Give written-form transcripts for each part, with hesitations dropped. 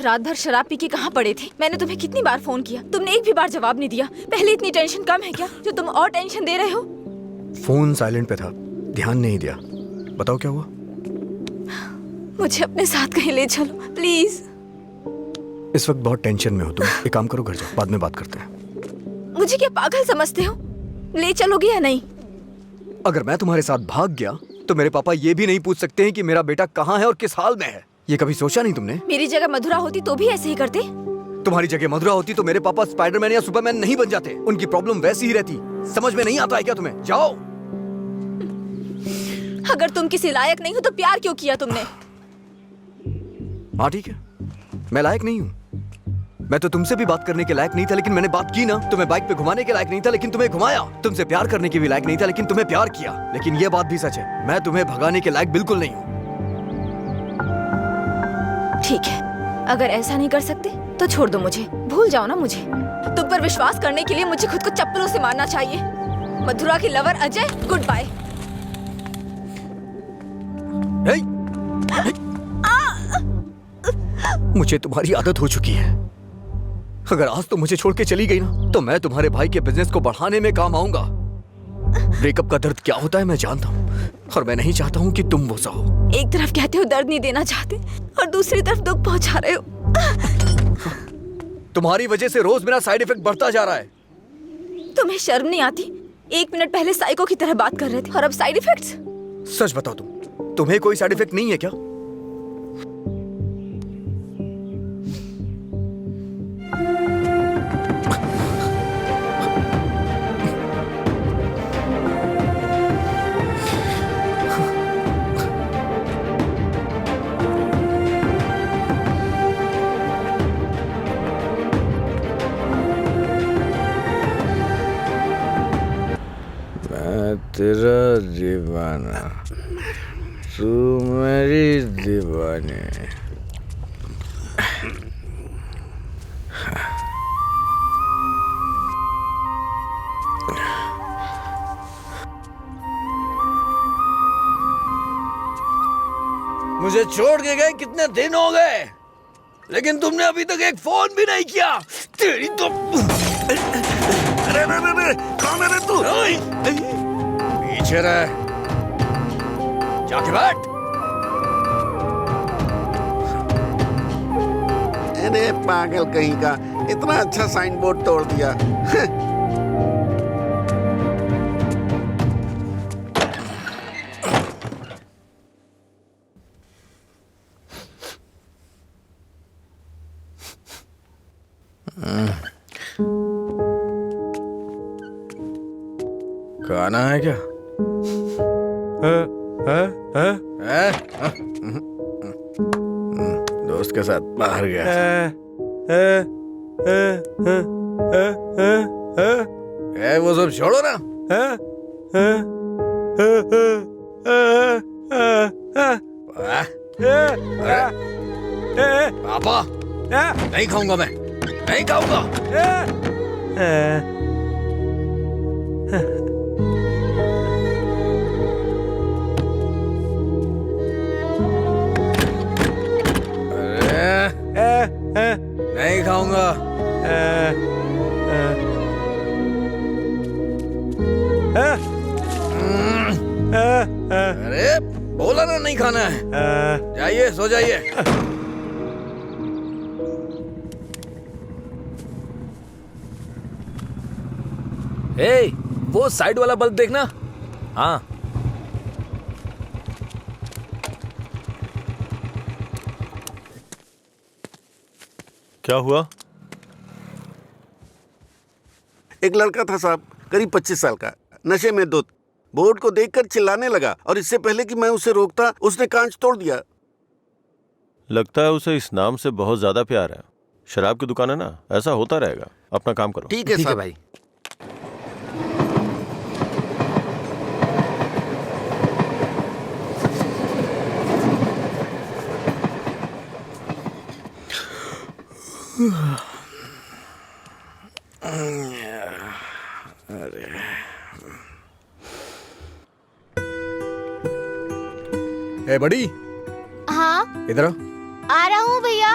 रात भर शराब पी के कहाँ पड़े थे? मैंने तुम्हें कितनी बार फोन किया, तुमने एक भी बार जवाब नहीं दिया। पहले इतनी टेंशन कम है क्या जो तुम और टेंशन दे रहे हो? फोन साइलेंट पे था, ध्यान नहीं दिया। बताओ क्या हुआ? मुझे अपने साथ कहीं ले चलो प्लीज। इस वक्त बहुत टेंशन में हो तुम, एक काम करो, घर जाओ, बाद में बात करते हैं। मुझे क्या पागल समझते हो? ले चलोगे या नहीं? अगर मैं तुम्हारे साथ भाग गया तो मेरे पापा ये भी नहीं पूछ सकते हैं कि मेरा बेटा कहाँ है और किस हाल में है। ये कभी सोचा नहीं तुमने? मेरी जगह मधुरा होती तो भी ऐसे ही करते। तुम्हारी जगह मधुरा होती तो मेरे पापा स्पाइडरमैन या सुपरमैन नहीं बन जाते। उनकी प्रॉब्लम वैसी ही रहती। समझ में नहीं आता है क्या तुम्हें? जाओ। अगर तुम किसी लायक नहीं हो तो प्यार क्यों किया तुमने? हाँ ठीक है, मैं लायक नहीं हूँ। मैं तो तुमसे भी बात करने के लायक नहीं था, लेकिन मैंने बात की ना। तुम्हें बाइक पे घुमाने के लायक नहीं था, लेकिन तुम्हें घुमाया। तुमसे प्यार करने के भी लायक नहीं था, लेकिन तुम्हें प्यार किया। लेकिन ये बात भी सच है, मैं तुम्हें भगाने के लायक बिल्कुल नहीं हूँ। ठीक है, अगर ऐसा नहीं कर सकते तो छोड़ दो मुझे, भूल जाओ ना मुझे। तुम पर विश्वास करने के लिए मुझे खुद को चप्पलों से मारना चाहिए। मधुरा की लवर अजय, गुड बाय। मुझे तुम्हारी आदत हो चुकी है। अगर आज तुम मुझे छोड़ के चली गई ना, तो मैं तुम्हारे भाई के बिजनेस को बढ़ाने में काम आऊंगा। ब्रेकअप का दर्द क्या होता है मैं जानता हूँ, और मैं नहीं चाहता हूँ कि तुम वो सहो। एक तरफ कहते हो दर्द नहीं देना चाहते और दूसरी तरफ दुख पहुंचा रहे हो। तुम्हारी वजह से रोज मेरा साइड इफेक्ट बढ़ता जा रहा है। तुम्हें शर्म नहीं आती? 1 मिनट पहले साइको की तरह बात कर रहे थे और अब साइड इफेक्ट्स। सच बताओ, तुम्हें कोई साइड इफेक्ट नहीं है क्या? तेरा दीवाना, तू मेरी दीवानी। मुझे छोड़ के गए कितने दिन हो गए, लेकिन तुमने अभी तक एक फोन भी नहीं किया। तेरी तो अरे कौन है तू? पीछे रह, जाके बैठ। अरे पागल कहीं का, इतना अच्छा साइन बोर्ड तोड़ दिया। खाना है क्या? दोस्त के साथ बाहर गया। वो सब छोड़ो ना। पापा, नहीं खाऊंगा, मैं नहीं खाऊंगा। नहीं खाऊंगा। अरे बोला ना नहीं खाना है। जाइए, सो जाइए। ए, वो साइड वाला बल्ब देखना। हाँ, क्या हुआ? एक लड़का था साहब, करीब 25 साल का, नशे में धुत, बोर्ड को देखकर चिल्लाने लगा और इससे पहले कि मैं उसे रोकता उसने कांच तोड़ दिया। लगता है उसे इस नाम से बहुत ज्यादा प्यार है। शराब की दुकान है ना, ऐसा होता रहेगा। अपना काम करो। ठीक है साहब। भाई। ए बड़ी, हाँ, इधर आ रहा हूँ भैया।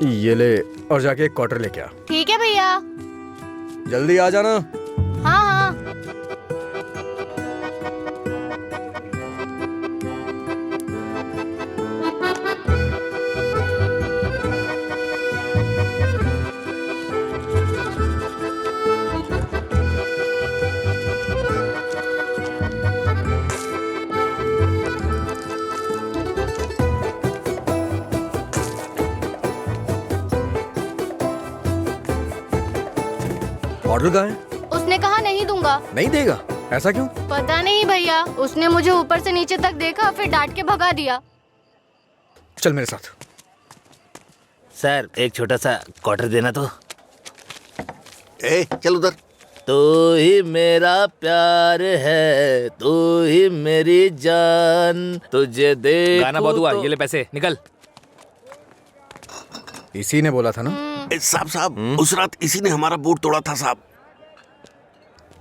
ये ले और जाके एक क्वार्टर लेके आ। ठीक है भैया। जल्दी आ जाना। हाँ हाँ। ऑर्डर कहाँ है? उसने कहा नहीं दूंगा। नहीं देगा? ऐसा क्यों? पता नहीं भैया, उसने मुझे ऊपर से नीचे तक देखा फिर डांट के भगा दिया। चल मेरे साथ। सर एक छोटा सा क्वार्टर देना तो। ए चल उधर। तू ही मेरा प्यार है, तू ही मेरी जान, तुझे देख। गाना बहुत हुआ, ये ले पैसे, निकल। इसी ने बोला था ना। साहब उस रात इसी ने हमारा बोर्ड तोड़ा था साहब।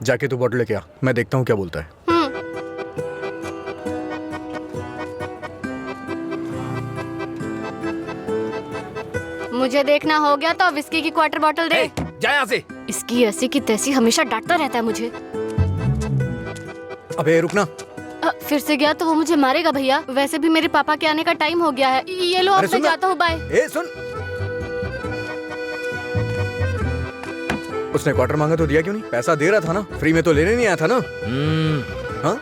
जाके तू बॉटल लेके आ, मैं देखता हूँ क्या बोलता है। मुझे देखना हो गया तो विस्की की क्वार्टर बॉटल दे। जा यहाँ से। इसकी ऐसी की तैसी हमेशा डांटता रहता है मुझे। अबे रुकना। फिर से गया तो वो मुझे मारेगा भैया। वैसे भी मेरे पापा के आने का टाइम हो गया है। ये लो, अब मैं जाता हूँ, बाय। ए सुन, उसने क्वार्टर मांगा तो दिया क्यों नहीं? पैसा दे रहा था ना, फ्री में तो लेने नहीं आया था ना। हाँ?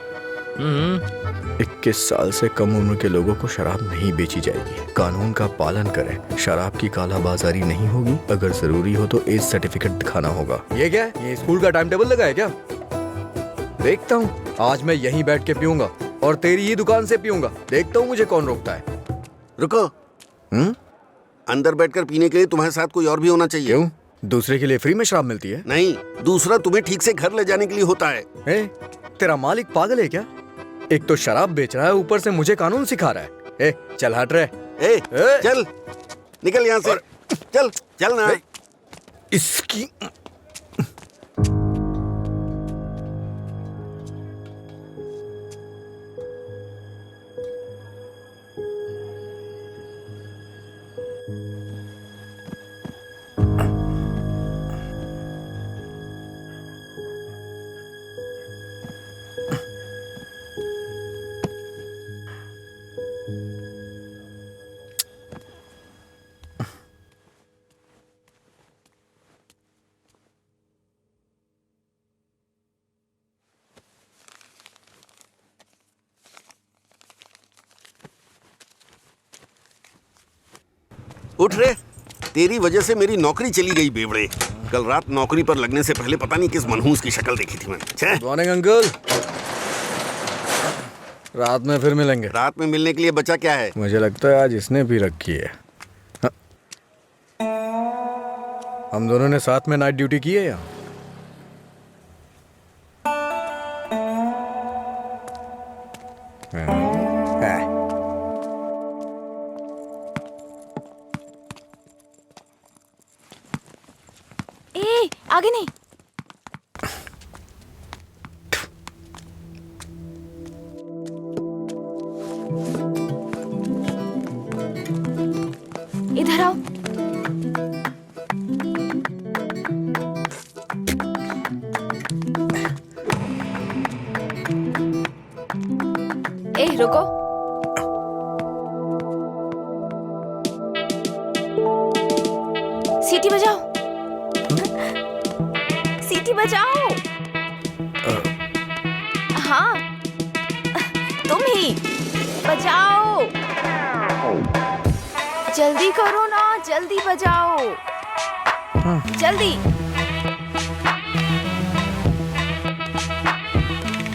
21 साल से कम उम्र के लोगों को शराब नहीं बेची जाएगी। कानून का पालन करें। शराब की कालाबाजारी नहीं होगी। अगर जरूरी हो तो एज सर्टिफिकेट दिखाना होगा। ये क्या है? ये स्कूल का टाइम टेबल लगा है क्या? देखता हूँ, आज मैं यहीं बैठ के पीऊंगा और तेरी ही दुकान से पीऊंगा। देखता हूँ मुझे कौन रोकता है। रुको। अंदर बैठकर पीने के लिए तुम्हारे साथ कोई और भी होना चाहिए। क्यों? दूसरे के लिए फ्री में शराब मिलती है? नहीं, दूसरा तुम्हें ठीक से घर ले जाने के लिए होता है। तेरा मालिक पागल है क्या? एक तो शराब बेच रहा है, ऊपर से मुझे कानून सिखा रहा है। चल हट रहे। चल निकल यहाँ से। चल चल ना। इसकी उठ रे। तेरी वजह से मेरी नौकरी चली गई बेवड़े। कल रात नौकरी पर लगने से पहले पता नहीं किस मनहूस की शक्ल देखी थी मैंने। Good morning uncle. रात में फिर मिलेंगे। रात में मिलने के लिए बचा क्या है? मुझे लगता है आज इसने भी रखी है। हाँ। हम दोनों ने साथ में नाइट ड्यूटी की है या? आगे नहीं। इधर आओ। रुको। सीटी बजाओ। सीटी बजाओ। हाँ तुम ही बजाओ। जल्दी करो ना, जल्दी बजाओ। जल्दी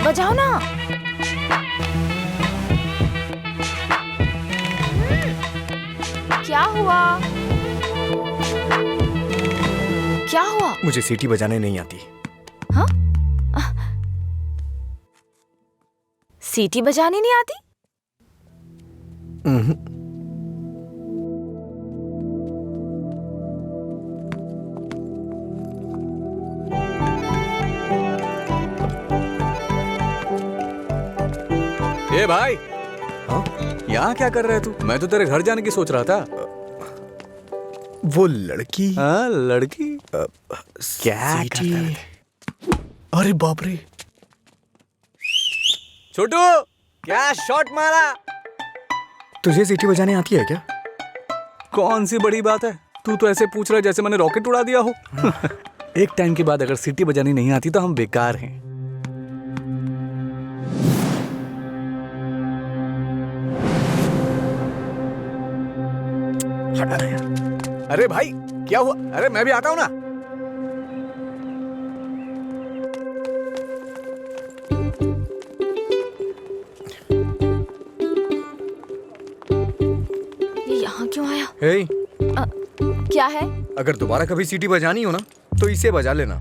बजाओ ना। क्या हुआ? क्या हुआ? मुझे सीटी बजाने नहीं आती। हाँ? सीटी बजाने नहीं आती? ए भाई, हाँ? यहाँ क्या कर रहे तू? मैं तो तेरे घर जाने की सोच रहा था। वो लड़की हाँ लड़की क्या सीटी। अरे बाप रे, छोटू क्या शॉट मारा। तुझे सीटी बजाने आती है क्या? कौन सी बड़ी बात है, तू तो ऐसे पूछ रहा है जैसे मैंने रॉकेट उड़ा दिया हो। एक टाइम के बाद अगर सीटी बजानी नहीं आती तो हम बेकार हैं। हटना यार। अरे भाई क्या हुआ? अरे मैं भी आता हूं ना। ये यहाँ क्यों आया? हे, क्या है? अगर दोबारा कभी सीटी बजानी हो ना तो इसे बजा लेना,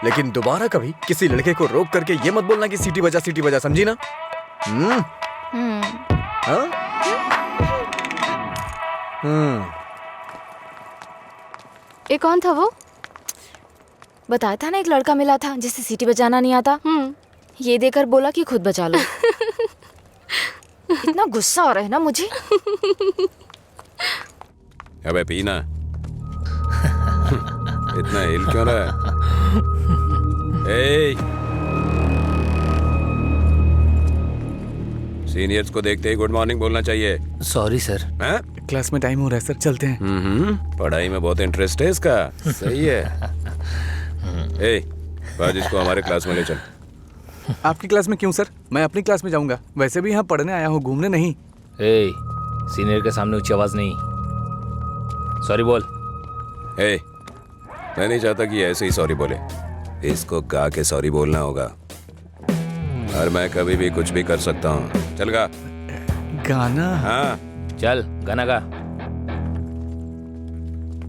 लेकिन दोबारा कभी किसी लड़के को रोक करके ये मत बोलना कि सीटी बजा, समझी ना? हाँ? ये कौन था वो? बताया था ना, एक लड़का मिला था जिसे सीटी बजाना नहीं आता। ये देकर बोला कि खुद बजा लो। इतना गुस्सा आ रहा है ना मुझे। अबे पीना। इतना हिल क्यों रहा है? ए, सीनियर्स को देखते ही गुड मॉर्निंग बोलना चाहिए। Sorry sir. हैं? क्लास में टाइम हो रहा है सर, चलते हैं। पढ़ाई में बहुत इंटरेस्ट है इसका। सही है। ए, आज इसको हमारे क्लास में ले चल। आपकी क्लास में क्यों सर? मैं अपनी क्लास में जाऊंगा, वैसे भी यहाँ पढ़ने आया हूँ, घूमने नहीं। ए, सीनियर के सामने ऊंची आवाज नहीं। सॉरी बोल। ए, मैं नहीं चाहता कि ऐसे ही सॉरी बोले, इसको गा के सॉरी बोलना होगा। और मैं कभी भी कुछ भी कर सकता हूँ। चल गा। गाना? हाँ चल गाना गा।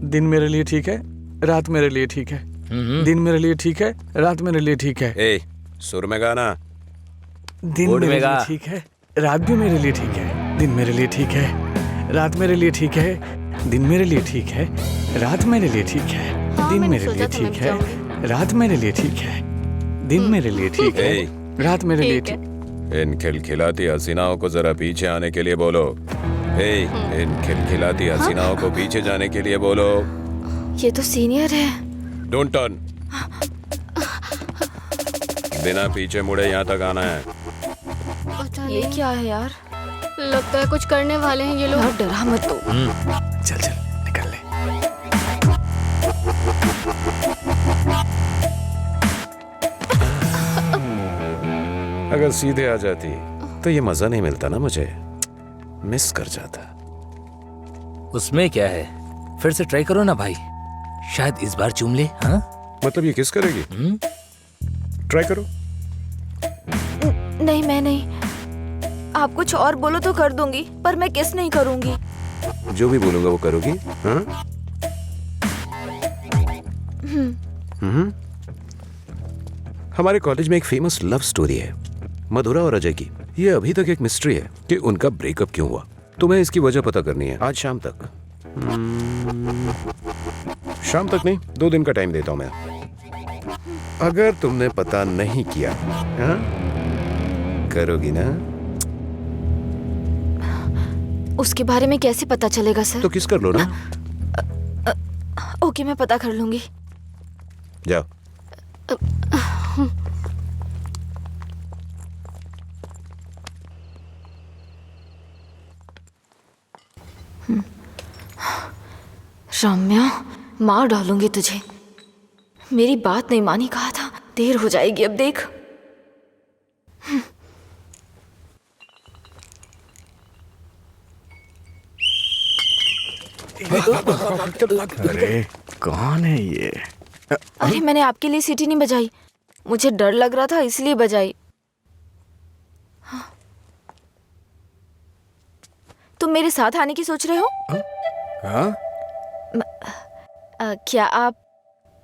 दिन मेरे लिए ठीक है, रात मेरे लिए ठीक है। दिन मेरे लिए ठीक है, रात मेरे लिए ठीक है। ए, सुर में गाना। दिन बोर्ड मेरे में लिए गा। ठीक है, रात भी मेरे लिए ठीक है। दिन मेरे लिए ठीक है, रात मेरे लिए ठीक है। दिन मेरे लिए ठीक है, रात मेरे लिए ठीक है। हाँ, दिन मैंने मेरे सोचा लिए था मैं ठीक भी है, रात मेरे लिए ठीक है। दिन मेरे लिए ठीक है, ए, रात मेरे लिए ठीक है। ठीक। इन खिलखिलाती हसीनाओं को जरा पीछे आने के लिए बोलो। ए, इन खिलखिलाती हसीनाओं को पीछे जाने के लिए बोलो। ये तो सीनियर है। Don't turn. बिना पीछे मुड़े यहाँ तक आना है। पता ये नहीं, क्या है यार? लगता है कुछ करने वाले हैं ये लोग। यार डरा मत तो। चल चल निकल ले। अगर सीधे आ जाती तो ये मजा नहीं मिलता ना मुझे, मिस कर जाता। उसमें क्या है, फिर से ट्राई करो ना भाई, शायद इस बार चूम ले। हाँ मतलब ये किस करेगी? ट्राई करो। नहीं, मैं नहीं। आप कुछ और बोलो तो कर दूंगी, पर मैं किस नहीं करूंगी। जो भी बोलूंगा वो करोगी? हाँ? हमारे कॉलेज में एक फेमस लव स्टोरी है, मधुरा और अजय की। ये अभी तक एक मिस्ट्री है कि उनका ब्रेकअप क्यों हुआ। तुम्हें इसकी वजह पता करनी है आज शाम तक। शाम तक नहीं, 2 दिन का टाइम देता हूं मैं। अगर तुमने पता नहीं किया, हाँ? करोगी ना? उसके बारे में कैसे पता चलेगा सर? तो किस कर लो ना। ओके, मैं पता कर लूंगी। जाओ। रम्या, मार डालूंगी तुझे। मेरी बात नहीं मानी, कहा था। देर हो जाएगी अब, देख। अरे कौन है ये? अरे मैंने आपके लिए सीटी नहीं बजाई, मुझे डर लग रहा था इसलिए बजाई। तुम मेरे साथ आने की सोच रहे हो? हाँ? क्या आप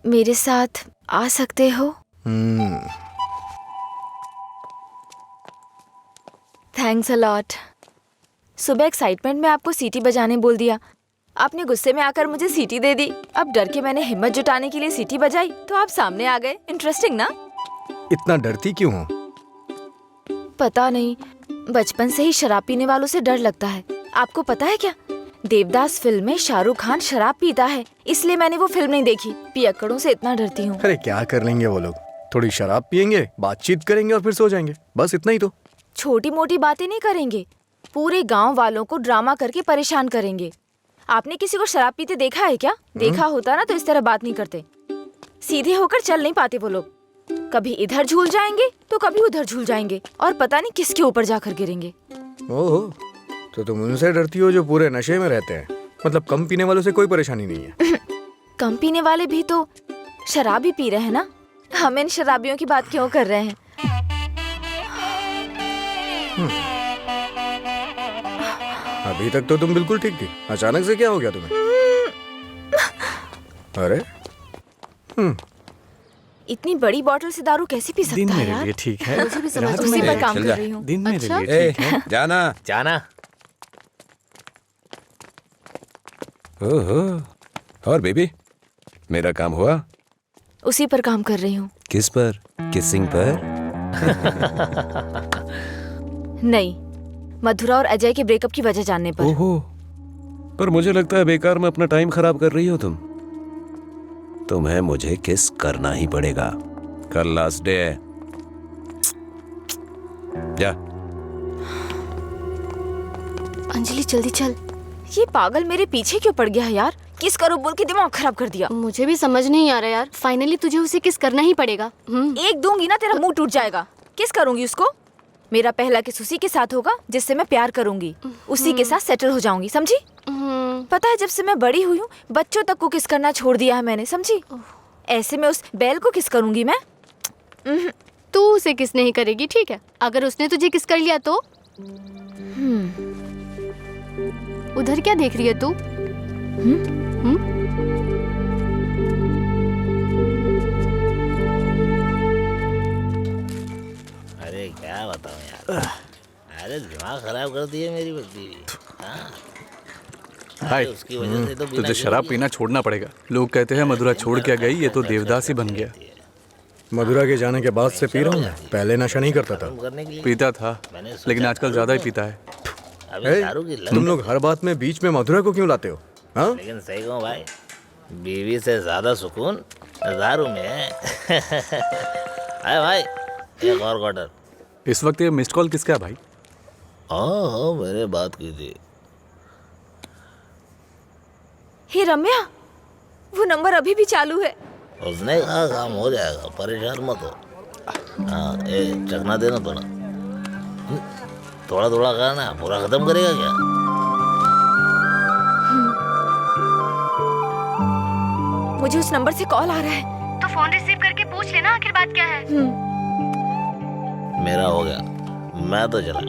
मेरे साथ आ सकते हो? Thanks a lot. सुबह एक्साइटमेंट में आपको सीटी बजाने बोल दिया, आपने गुस्से में आकर मुझे सीटी दे दी। अब डर के मैंने हिम्मत जुटाने के लिए सीटी बजाई तो आप सामने आ गए। इंटरेस्टिंग ना? इतना डरती क्यों हो? पता नहीं, बचपन से ही शराब पीने वालों से डर लगता है। आपको पता है क्या, देवदास फिल्म में शाहरुख खान शराब पीता है, इसलिए मैंने वो फिल्म नहीं देखी। पियक्कड़ों से इतना डरती हूँ। अरे क्या कर लेंगे वो लोग, थोड़ी शराब पियेंगे, बातचीत करेंगे और फिर सो जाएंगे, बस इतना ही तो। छोटी मोटी बातें नहीं करेंगे, पूरे गांव वालों को ड्रामा करके परेशान करेंगे। आपने किसी को शराब पीते देखा है क्या? देखा होता ना तो इस तरह बात नहीं करते। सीधे होकर चल नहीं पाते वो लोग, कभी इधर झूल जाएंगे तो कभी उधर झूल जाएंगे और पता नहीं किसके ऊपर जाकर गिरेंगे। ओहो, तो तुम उनसे डरती हो जो पूरे नशे में रहते हैं। मतलब कम पीने वालों से कोई परेशानी नहीं है। कम पीने वाले भी तो शराब ही पी रहे हैं ना, हम इन शराबियों की बात क्यों कर रहे हैं? अभी तक तो तुम बिल्कुल ठीक थी, अचानक से क्या हो गया तुम्हें? अरे इतनी बड़ी बोतल से दारू कैसे पी दिन सकता है मेरे यार? लिए ठीक है, मुझे भी समझ रात नहीं उसी में पर काम चल कर जा। रही हूँ। दिन मेरे अच्छा? लिए ए, ठीक है। जाना। जाना। ओहो, और बेबी, मेरा काम हुआ? उसी पर काम कर रही हूँ। किस पर? किसिंग पर? नहीं, मधुरा और अजय के ब्रेकअप की वजह जानने पर। ओहो, पर मुझे लगता है बेकार में अपना टाइम खराब कर रही हो तुम। तुम्हें मुझे किस करना ही पड़ेगा, कल लास्ट डे है। जा। अंजलि जल्दी चल। ये पागल मेरे पीछे क्यों पड़ गया है यार? किस करो बोल के दिमाग खराब कर दिया। मुझे भी समझ नहीं आ रहा यार, फाइनली तुझे उसे किस करना ही पड़ेगा। एक दूंगी ना तेरा मुंह टूट जाएगा। किस करूंगी उसको? मेरा पहला किस उसी के साथ होगा जिससे मैं प्यार करूंगी, उसी के साथ सेटल हो जाऊंगी, समझी? पता है जब से मैं बड़ी हुई हूँ बच्चों तक को किस करना छोड़ दिया है मैंने, समझी? ऐसे में उस बैल को किस करूंगी मैं? तू उसे किस नहीं करेगी, ठीक है? अगर उसने तुझे किस कर लिया तो? उधर क्या देख रही है तू? अरे क्या बताऊं यार, अरे दिमाग खराब कर दिए मेरी बच्ची। हाय, उसकी वजह से तो बिना तुझे शराब पीना छोड़ना पड़ेगा। लोग कहते हैं मधुरा छोड़ के गई, ये तो देवदास ही बन गया। मधुरा के जाने के बाद से पी रहा हूँ मैं, पहले नशा नहीं करता था। करने के लिए पीता था, लेकिन आजकल ज्यादा ही पीता है। अभी ए, दारू की लत। तुम लोग हर बात में बीच में मधुरा को क्यों लाते हो? हाँ? लेकिन सही कहूँ भाई, बीवी से ज्यादा सुकून दारू में है। अरे भाई, एक और क्वार्टर। इस वक्त ये मिस्ड कॉल किसका है भाई? हाँ, मैंने बात की थी। हे रम्या, वो नंबर अभी भी चालू है। उसने कहा काम हो जाएगा, परेशान मत हो। हाँ, ए चखना देना थोड़ा। थोड़ा थोड़ा खाना, पूरा खत्म करेगा क्या? मुझे उस नंबर से कॉल आ रहा है। तो फोन रिसीव करके पूछ लेना आखिर बात क्या है। मेरा हो गया, मैं तो चला।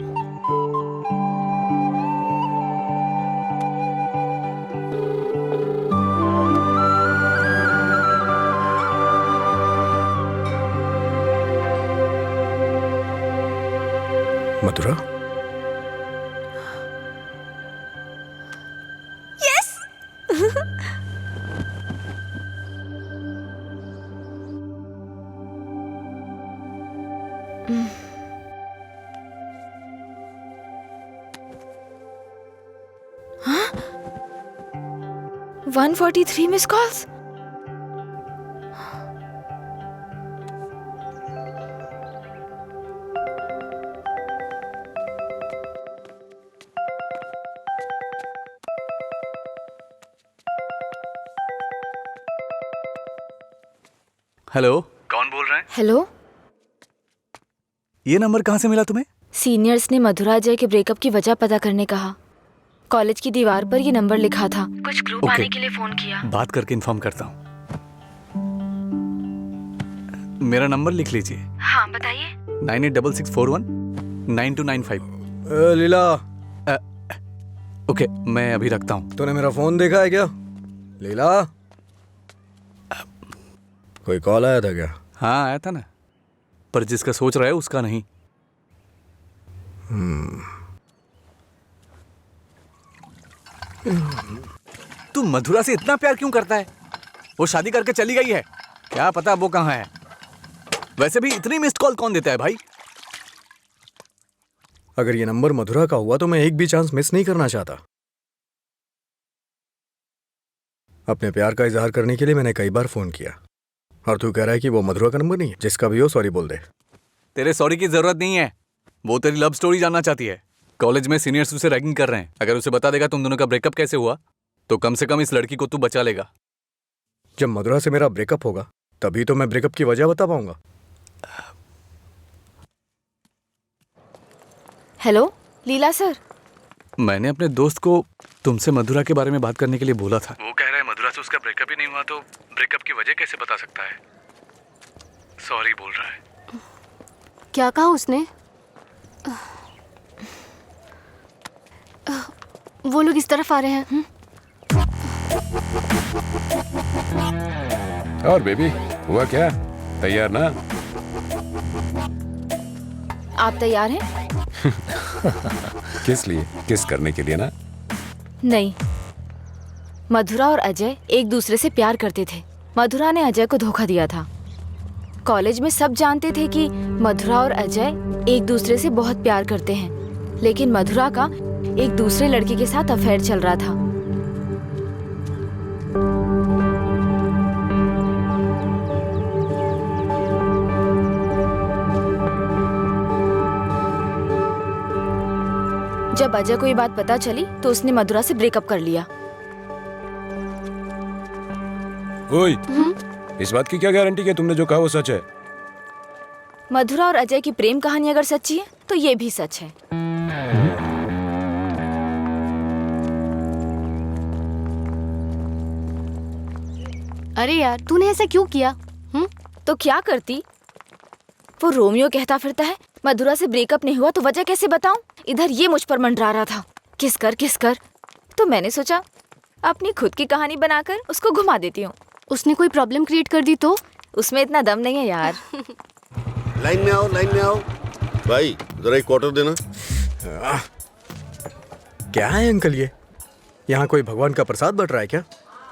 मधुरा? हाँ? 143 मिस कॉल्स। हेलो, कौन बोल रहे हैं? हेलो, ये नंबर कहाँ से मिला तुम्हें? सीनियर्स ने मधुरा अजय के ब्रेकअप की वजह पता करने कहा। कॉलेज की दीवार पर ये नंबर लिखा था। कुछ ग्रुप ओके। आने के लिए फोन किया। बात करके इन्फॉर्म करता हूँ। मेरा नंबर लिख लीजिए। हाँ बताइए। 9866419295। लीला, ओके, मैं अभी रखता हूँ। तूने मेरा फोन देखा है क्या? लीला, कोई कॉल आया था क्या? हाँ आया था ना, पर जिसका सोच रहा है उसका नहीं। तू मधुरा से इतना प्यार क्यों करता है? वो शादी करके चली गई है, क्या पता वो कहाँ है। वैसे भी इतनी मिस्ड कॉल कौन देता है भाई? अगर ये नंबर मधुरा का हुआ तो मैं एक भी चांस मिस नहीं करना चाहता। अपने प्यार का इजहार करने के लिए मैंने कई बार फोन किया, और तू कह रहा है कि वो मधुरा का नंबर नहीं है? जिसका भी हो सॉरी बोल दे। तेरे सॉरी की जरूरत नहीं है, वो तेरी लव स्टोरी जानना चाहती है। कॉलेज में सीनियर्स उसे रैगिंग कर रहे हैं। अगर उसे बता देगा तुम दोनों का ब्रेकअप कैसे हुआ तो कम से कम इस लड़की को तू बचा लेगा। जब मधुरा से मेरा ब्रेकअप होगा तभी तो मैं ब्रेकअप की वजह बता पाऊंगा। हेलो लीला सर। मैंने अपने दोस्त को तुमसे मधुरा के बारे में बात करने के लिए बोला था। वो कह रहा है मधुरा से उसका ब्रेकअप ही नहीं हुआ तो ब्रेकअप की वजह कैसे बता सकता है। सॉरी बोल रहा है। क्या कहा उसने? वो लोग इस तरफ आ रहे हैं। और बेबी हुआ क्या? तैयार ना? आप तैयार हैं? किस लिए? किस करने के लिए ना? नहीं, मधुरा और अजय एक दूसरे से प्यार करते थे। मधुरा ने अजय को धोखा दिया था। कॉलेज में सब जानते थे कि मधुरा और अजय एक दूसरे से बहुत प्यार करते हैं, लेकिन मधुरा का एक दूसरे लड़के के साथ अफेयर चल रहा था। जब अजय को ये बात पता चली तो उसने मधुरा से ब्रेकअप कर लिया। ओए, इस बात की क्या गारंटी कि तुमने जो कहा वो सच है? मधुरा और अजय की प्रेम कहानी अगर सच्ची है तो ये भी सच है। अरे यार तूने ऐसा क्यों किया? तो क्या करती? वो रोमियो कहता फिरता है मधुरा से ब्रेकअप नहीं हुआ तो वजह कैसे बताऊं? इधर ये मुझ पर मंडरा रहा था किस कर। तो मैंने सोचा अपनी खुद की कहानी बनाकर उसको घुमा देती हूँ। उसने कोई प्रॉब्लम क्रिएट कर दी तो? उसमें इतना दम नहीं है यार। लाइन में आओ। भाई जरा एक क्वार्टर देना। क्या है अंकल ये? यहाँ कोई भगवान का प्रसाद बट रहा है क्या?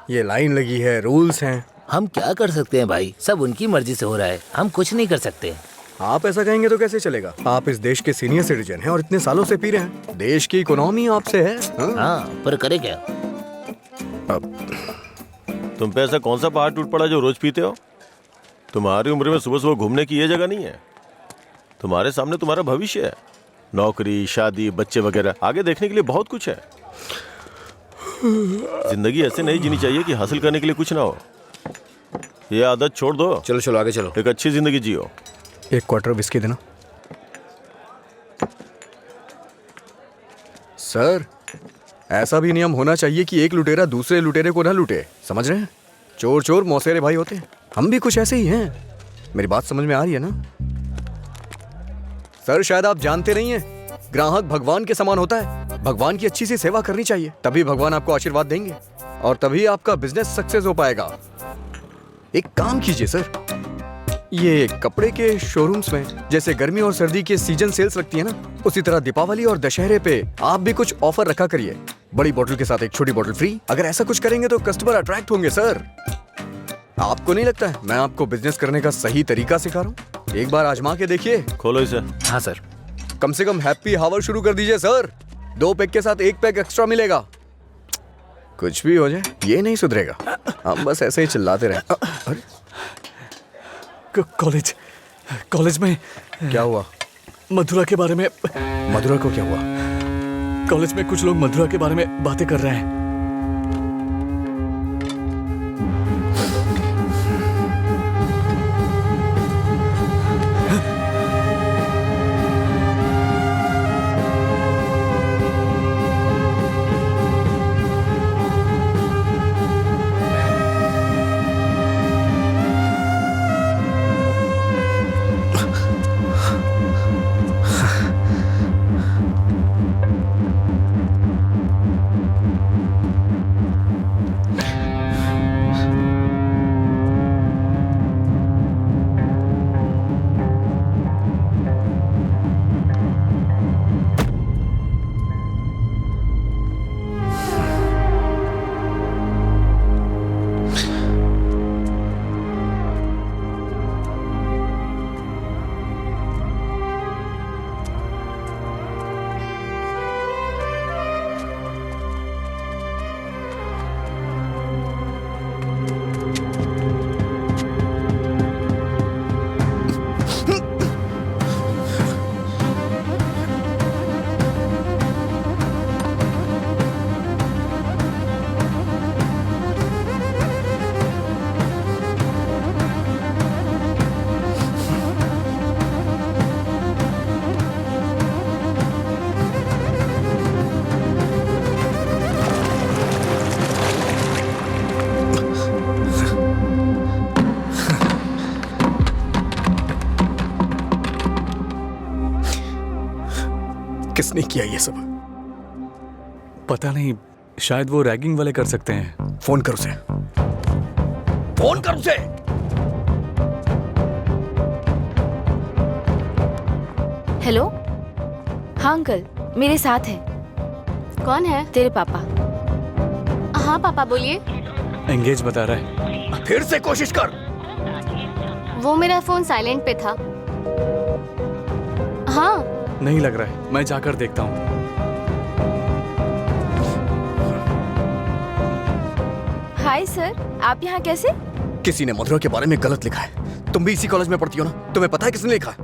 ये लाइन लगी है, रूल्स हैं। हम क्या कर सकते हैं भाई, सब उनकी मर्जी से हो रहा है, हम कुछ नहीं कर सकते। आप ऐसा कहेंगे तो कैसे चलेगा? आप इस देश के सीनियर सिटीजन हैं और इतने सालों से पी रहे हैं। देश की इकोनॉमी आपसे है। हाँ पर करे क्या? तुम पे ऐसा कौन सा पहाड़ टूट पड़ा जो रोज पीते हो? तुम्हारी उम्र में सुबह सुबह घूमने की ये जगह नहीं है। तुम्हारे सामने तुम्हारा भविष्य है, नौकरी, शादी, बच्चे वगैरह। आगे देखने के लिए बहुत कुछ है। जिंदगी ऐसे नहीं जीनी चाहिए कि हासिल करने के लिए कुछ ना हो। ये आदत छोड़ दो। चलो आगे चलो। एक अच्छी जिंदगी जियो। एक क्वार्टर विस्की देना। सर, ऐसा भी नियम होना चाहिए कि एक लुटेरा दूसरे लुटेरे को ना लूटे। समझ रहे हैं? चोर चोर मौसेरे भाई होते हैं। हम भी कुछ ऐसे ही हैं। मेरी बात समझ में आ रही है ना? सर शायद आप जानते नहीं हैं, ग्राहक भगवान के समान होता है। भगवान की अच्छी सी सेवा करनी चाहिए, तभी भगवान आपको आशीर्वाद देंगे और तभी आपका बिजनेस सक्सेस हो पाएगा। एक काम कीजिए सर, ये कपड़े के शोरूम्स में जैसे गर्मी और सर्दी के सीजन सेल्स लगती है ना, उसी तरह दीपावली और दशहरे पे आप भी कुछ ऑफर रखा करिए। बड़ी बोतल के साथ एक छोटी बोतल फ्री। अगर ऐसा कुछ करेंगे तो कस्टमर अट्रैक्ट होंगे। सर, आपको नहीं लगता है मैं आपको बिजनेस करने का सही तरीका सिखा रहा हूँ? एक बार आजमा के देखिए। खोलो इसे। हाँ सर। कम से कम हैप्पी हावर शुरू कर दीजिए सर। 2 पैक के साथ 1 पैक एक्स्ट्रा मिलेगा। कुछ भी हो जाए ये नहीं सुधरेगा। हम बस ऐसे ही चिल्लाते रहे। अरे कॉलेज में क्या हुआ? मधुरा के बारे में। मधुरा को क्या हुआ? कॉलेज में कुछ लोग मधुरा के बारे में बातें कर रहे हैं। किसने किया ये सब? पता नहीं, शायद वो रैगिंग वाले कर सकते हैं। फोन कर उसे। फोन कर उसे। हेलो। हाँ अंकल, मेरे साथ है। कौन है? तेरे पापा। हाँ पापा बोलिए। एंगेज बता रहा है। फिर से कोशिश कर। वो मेरा फोन साइलेंट पे था। हाँ नहीं लग रहा है, मैं जाकर देखता हूँ। हाय सर, आप यहाँ कैसे? किसी ने मधुरा के बारे में गलत लिखा है। तुम भी इसी कॉलेज में पढ़ती हो ना? तुम्हें पता है किसने लिखा?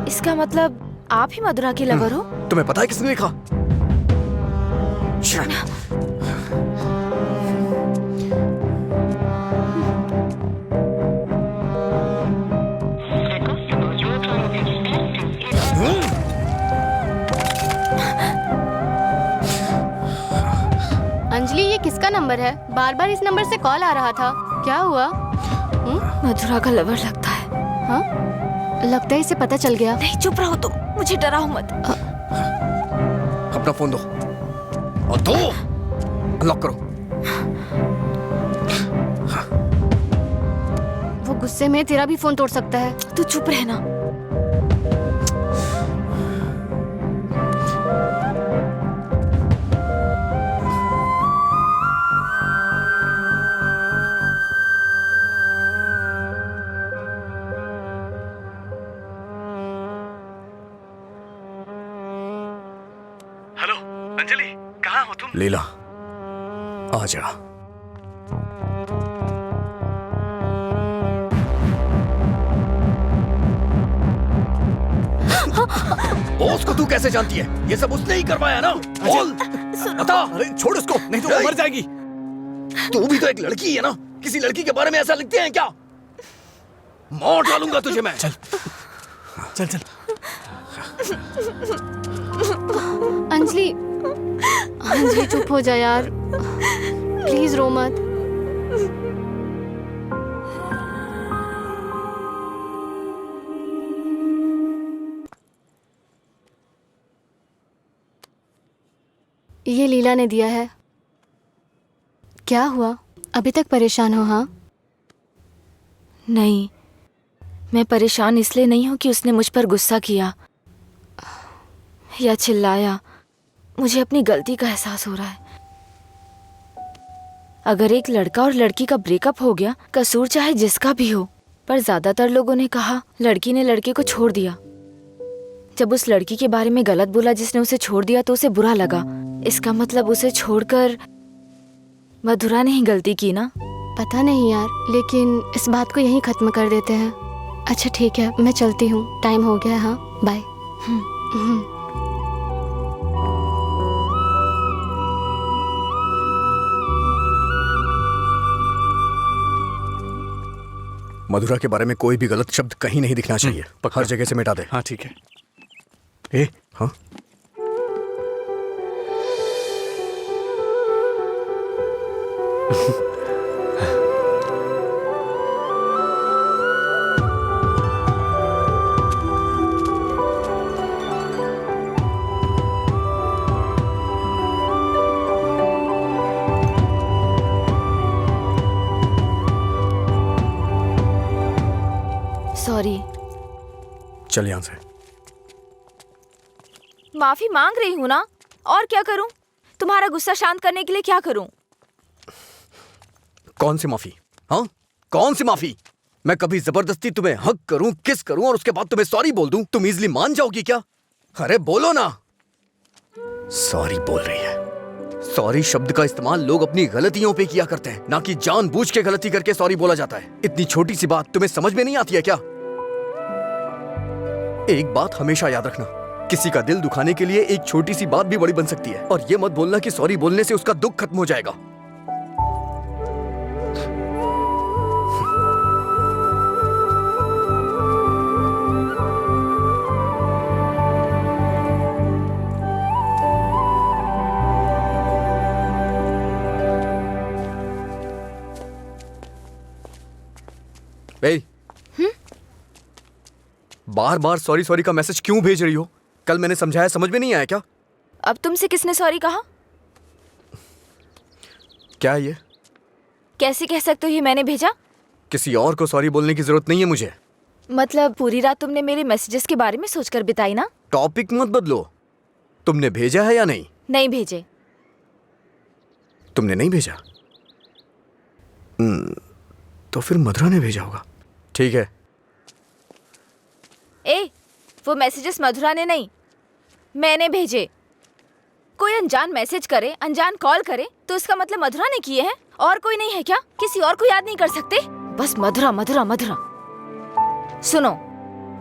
इसका मतलब आप ही मधुरा की लवर हो? तुम्हें पता है किसने लिखा? अंजलि, ये किसका नंबर है? बार बार इस नंबर से कॉल आ रहा था। क्या हुआ? मधुरा का लवर लगता है। हाँ, लगता है इसे पता चल गया। नहीं, चुप रहो तुम, मुझे डराओ मत। अपना फोन दो। और दो। अनलॉक करो। वो गुस्से में तेरा भी फोन तोड़ सकता है। तू चुप रहना। हेलो अंजलि, कहाँ हो तुम? लीला, आ जा। बॉस को तू कैसे जानती है? ये सब उसने ही करवाया ना? बोल, बता। अरे छोड़ उसको, नहीं तो वो मर जाएगी। तू भी तो एक लड़की है ना? किसी लड़की के बारे में ऐसा लिखते हैं क्या? मार डालूंगा तुझे मैं। चल चल चल। अंजलि, अंजलि चुप हो जा यार, प्लीज रो मत। ये लीला ने दिया है। क्या हुआ, अभी तक परेशान हो? हाँ नहीं, मैं परेशान इसलिए नहीं हूँ कि उसने मुझ पर गुस्सा किया या चिल्लाया। मुझे अपनी गलती का एहसास हो रहा है। अगर एक लड़का और लड़की का ब्रेकअप हो गया, कसूर चाहे जिसका भी हो, पर ज्यादातर लोगों ने कहा लड़की ने लड़के को छोड़ दिया। जब उस लड़की के बारे में गलत बोला जिसने उसे छोड़ दिया तो उसे बुरा लगा। इसका मतलब उसे छोड़कर मधुरा ने ही गलती की ना? पता नहीं यार, लेकिन इस बात को यहीं खत्म कर देते हैं। अच्छा ठीक है, मैं चलती हूँ, टाइम हो गया। हाँ बाय। मधुरा के बारे में कोई भी गलत शब्द कहीं नहीं दिखना चाहिए। हर जगह से मिटा दे। हाँ ठीक है। ए, हाँ सॉरी। चल यहाँ से। माफी मांग रही हूँ ना, और क्या करूँ? तुम्हारा गुस्सा शांत करने के लिए क्या करूँ? कौन सी माफी? हाँ, कौन सी माफी? मैं कभी जबरदस्ती तुम्हें हक करूं, किस करूं और उसके बाद तुम्हें सॉरी बोल दूं? तुम इजली मान जाओगी क्या? अरे बोलो ना। सॉरी बोल रही है। सॉरी शब्द का इस्तेमाल लोग अपनी गलतियों पे किया करते हैं, ना कि जानबूझ के गलती करके सॉरी बोला जाता है। इतनी छोटी सी बात तुम्हें समझ में नहीं आती है क्या? एक बात हमेशा याद रखना, किसी का दिल दुखाने के लिए एक छोटी सी बात भी बड़ी बन सकती है। और ये मत बोलना कि सॉरी बोलने से उसका दुख खत्म हो जाएगा। बार बार सॉरी सॉरी का मैसेज क्यों भेज रही हो? कल मैंने समझाया, समझ में नहीं आया क्या? अब तुमसे किसने सॉरी कहा? क्या ये? कैसे कह सकते हो ये मैंने भेजा? किसी और को सॉरी बोलने की जरूरत नहीं है मुझे। मतलब पूरी रात तुमने मेरे मैसेजेस के बारे में सोचकर बिताई ना? टॉपिक मत बदलो। तुमने भेजा है या नहीं? नहीं भेजे। तुमने नहीं भेजा? तो फिर मधुरा ने भेजा होगा। ठीक है। ए, वो मैसेजेस मधुरा ने नहीं, मैंने भेजे। कोई अनजान मैसेज करे, अनजान कॉल करे तो इसका मतलब मधुरा ने किए हैं? और कोई नहीं है क्या? किसी और को याद नहीं कर सकते? बस मधुरा मधुरा मधुरा। सुनो,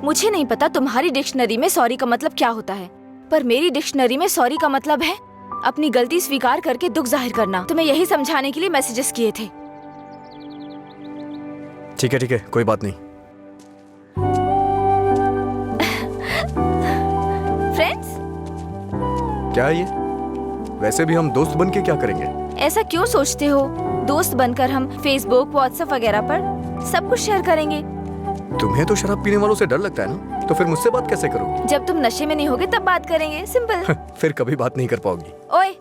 मुझे नहीं पता तुम्हारी डिक्शनरी में सॉरी का मतलब क्या होता है, पर मेरी डिक्शनरी में सॉरी का मतलब है अपनी गलती स्वीकार करके दुख जाहिर करना। तुम्हें यही समझाने के लिए मैसेजेस किए थे। ठीक है, कोई बात नहीं। फ्रेंड्स? क्या है ये? वैसे भी हम दोस्त बन के क्या करेंगे? ऐसा क्यों सोचते हो? दोस्त बनकर हम फेसबुक, व्हाट्सएप वगैरह पर सब कुछ शेयर करेंगे। तुम्हें तो शराब पीने वालों से डर लगता है ना, तो फिर मुझसे बात कैसे करोगी? जब तुम नशे में नहीं होगे तब बात करेंगे, सिंपल। फिर कभी बात नहीं कर पाओगी। ओए,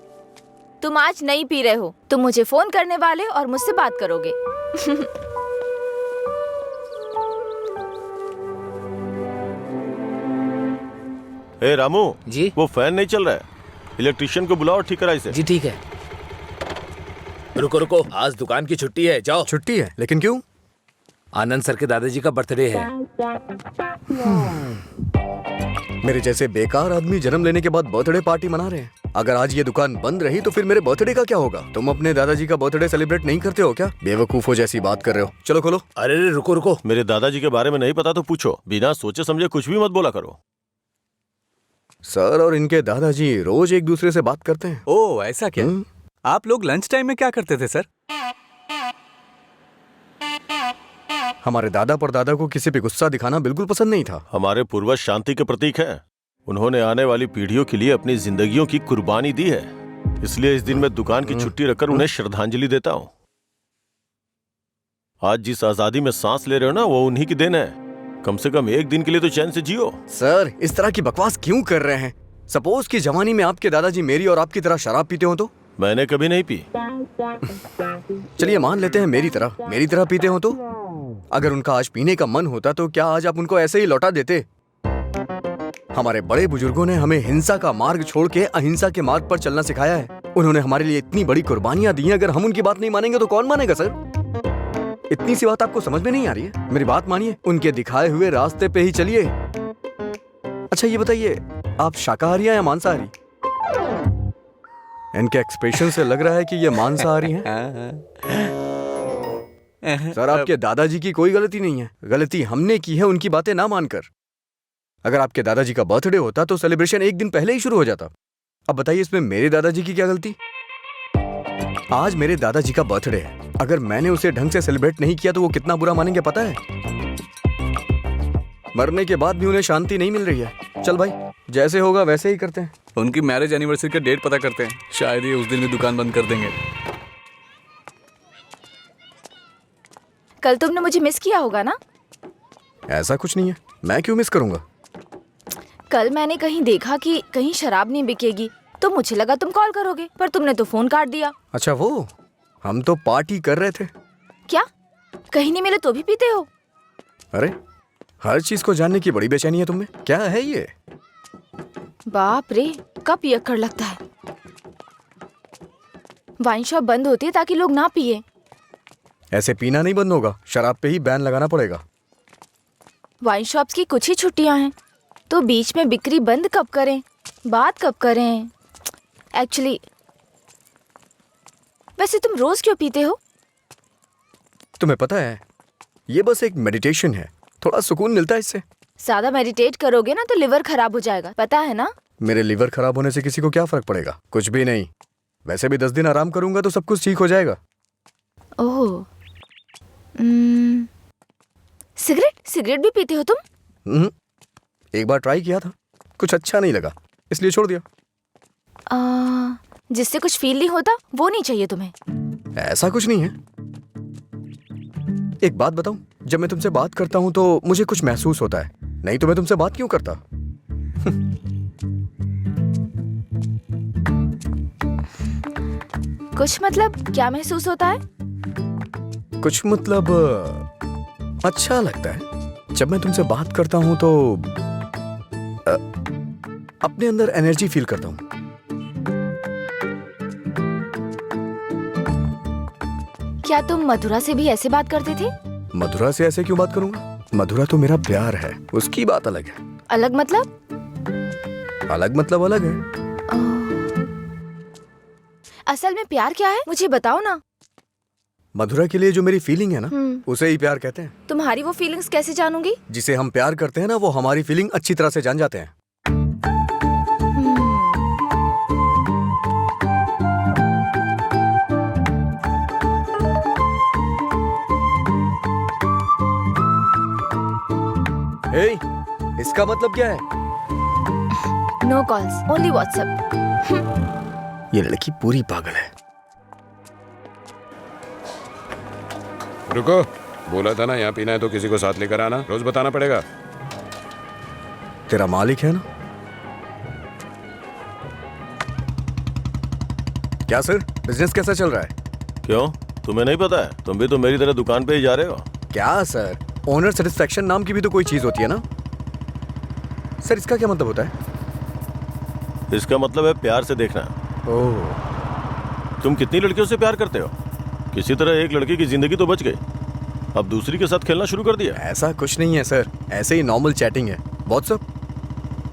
तुम आज नहीं पी रहे हो, तुम मुझे फोन करने वाले और मुझसे बात करोगे। ए रामू जी? वो फैन नहीं चल रहा है, इलेक्ट्रिशियन को बुलाओ और ठीक करा इसे। जी ठीक है। रुको रुको, आज दुकान की छुट्टी है, जाओ। छुट्टी है? लेकिन क्यों? आनंद सर के दादाजी का बर्थडे है। मेरे जैसे बेकार आदमी जन्म लेने के बाद बर्थडे पार्टी मना रहे हैं। अगर आज ये दुकान बंद रही तो फिर मेरे बर्थडे का क्या होगा? तुम अपने दादाजी का बर्थडे सेलिब्रेट नहीं करते हो क्या? बेवकूफों जैसी बात कर रहे हो। चलो खोलो। अरे रुको रुको, मेरे दादाजी के बारे में नहीं पता तो पूछो, बिना सोचे समझे कुछ भी मत बोला करो। सर और इनके दादाजी रोज एक दूसरे से बात करते हैं। ओह ऐसा क्या? आप लोग लंच टाइम में क्या करते थे सर? हमारे दादा परदादा को किसी पे गुस्सा दिखाना बिल्कुल पसंद नहीं था। हमारे पूर्वज शांति के प्रतीक हैं। उन्होंने आने वाली पीढ़ियों के लिए अपनी जिंदगियों की कुर्बानी दी है, इसलिए इस दिन मैं दुकान की छुट्टी रखकर उन्हें श्रद्धांजलि देता हूँ। आज जिस आजादी में सांस ले रहे हो ना, वो उन्हीं की देन है। कम से कम एक दिन के लिए तो चैन से जियो। सर इस तरह की बकवास क्यों कर रहे हैं? सपोज कि जवानी में आपके दादाजी मेरी और आपकी तरह शराब पीते हो तो? मैंने कभी नहीं पी। चलिए मान लेते हैं मेरी तरह पीते हो तो? अगर उनका आज पीने का मन होता तो क्या आज आप उनको ऐसे ही लौटा देते? हमारे बड़े बुजुर्गों ने हमें हिंसा का मार्ग छोड़ के अहिंसा के मार्ग पर चलना सिखाया है। उन्होंने हमारे लिए इतनी बड़ी कुर्बानियां दी हैं, अगर हम उनकी बात नहीं मानेंगे तो कौन मानेगा सर? इतनी सी बात आपको समझ में नहीं आ रही है? मेरी बात मानिए, उनके दिखाए हुए रास्ते पे ही चलिए। अच्छा ये बताइए, आप शाकाहारी हैं या मांसाहारी? इनके एक्सप्रेशन से लग रहा है कि ये मांसाहारी हैं। सर आपके दादाजी की कोई गलती नहीं है, गलती हमने की है उनकी बातें ना मानकर। अगर आपके दादाजी का बर्थडे होता तो सेलिब्रेशन एक दिन पहले ही शुरू हो जाता। अब बताइए इसमें मेरे दादाजी की क्या गलती? आज मेरे दादाजी का बर्थडे है, अगर मैंने उसे ढंग से सेलिब्रेट नहीं किया तो वो कितना बुरा मानेंगे पता है? मरने के बाद भी उन्हें शांति नहीं मिल रही है। चल भाई, जैसे होगा वैसे ही करते हैं। उनकी मैरिज एनिवर्सरी का डेट पता करते हैं, शायद ये उस दिन भी दुकान बंद कर देंगे। कल तुमने मुझे मिस किया होगा ना? ऐसा कुछ नहीं है, मैं क्यों मिस करूंगा? कल मैंने कहीं देखा कि कहीं शराब नहीं बिकेगी, तो मुझे लगा तुम कॉल करोगे, पर तुमने तो फोन काट दिया। अच्छा वो, हम तो पार्टी कर रहे थे। क्या? कहीं नहीं मिले तो भी पीते हो? अरे हर चीज को जानने की बड़ी बेचैनी है तुम्हें। क्या है ये? बाप रे, कब पियक्कड़ लगता है। वाइन शॉप बंद होती है ताकि लोग ना पिए। ऐसे पीना नहीं बंद होगा, शराब पे ही बैन लगाना पड़ेगा। वाइन शॉप्स की कुछ ही छुट्टियां हैं, तो बीच में बिक्री बंद कब करें, बात कब करें? एक्चुअली वैसे तुम रोज क्यों पीते हो? तुम्हें पता है ये बस एक मेडिटेशन है, थोड़ा सुकून मिलता है इससे। ज्यादा मेडिटेट करोगे ना तो लिवर खराब हो जाएगा, पता है ना? मेरे लिवर खराब होने से किसी को क्या फर्क पड़ेगा? कुछ भी नहीं। वैसे भी 10 दिन आराम करूंगा तो सब कुछ ठीक हो जाएगा। ओह, सिगरेट भी पीते हो तुम? एक बार ट्राई किया था, कुछ अच्छा नहीं लगा, इसलिए छोड़ दिया। जिससे कुछ फील नहीं होता वो नहीं चाहिए तुम्हें? ऐसा कुछ नहीं है। एक बात बताऊं, जब मैं तुमसे बात करता हूं तो मुझे कुछ महसूस होता है, नहीं तो मैं तुमसे बात क्यों करता? कुछ मतलब क्या महसूस होता है? कुछ मतलब अच्छा लगता है। जब मैं तुमसे बात करता हूं तो अपने अंदर एनर्जी फील करता हूं। क्या तुम मधुरा से भी ऐसे बात करते थे? मधुरा से ऐसे क्यों बात करूंगा? मधुरा तो मेरा प्यार है, उसकी बात अलग है। अलग मतलब? अलग मतलब अलग है। असल में प्यार क्या है, मुझे बताओ ना। मधुरा के लिए जो मेरी फीलिंग है ना, उसे ही प्यार कहते हैं। तुम्हारी वो फीलिंग्स कैसे जानूंगी? जिसे हम प्यार करते हैं ना, वो हमारी फीलिंग अच्छी तरह से जान जाते हैं। हे, इसका मतलब क्या है? No calls, only WhatsApp. ये लड़की पूरी पागल है। रुको, बोला था ना यहाँ पीना है तो किसी को साथ लेकर आना, रोज बताना पड़ेगा। तेरा मालिक है ना? क्या सर, बिजनेस कैसा चल रहा है? क्यों, तुम्हें नहीं पता है? तुम भी तो मेरी तरह दुकान पे ही जा रहे हो। क्या सर, ओनर सेटिस्फेक्शन नाम की भी तो कोई चीज होती है ना? सर, इसका क्या मतलब होता है? इसका मतलब है प्यार से देखना। ओह, तुम कितनी लड़कियों से प्यार करते हो? किसी तरह एक लड़की की जिंदगी तो बच गई, अब दूसरी के साथ खेलना शुरू कर दिया। ऐसा कुछ नहीं है सर, ऐसे ही नॉर्मल चैटिंग है। व्हाट्सएप।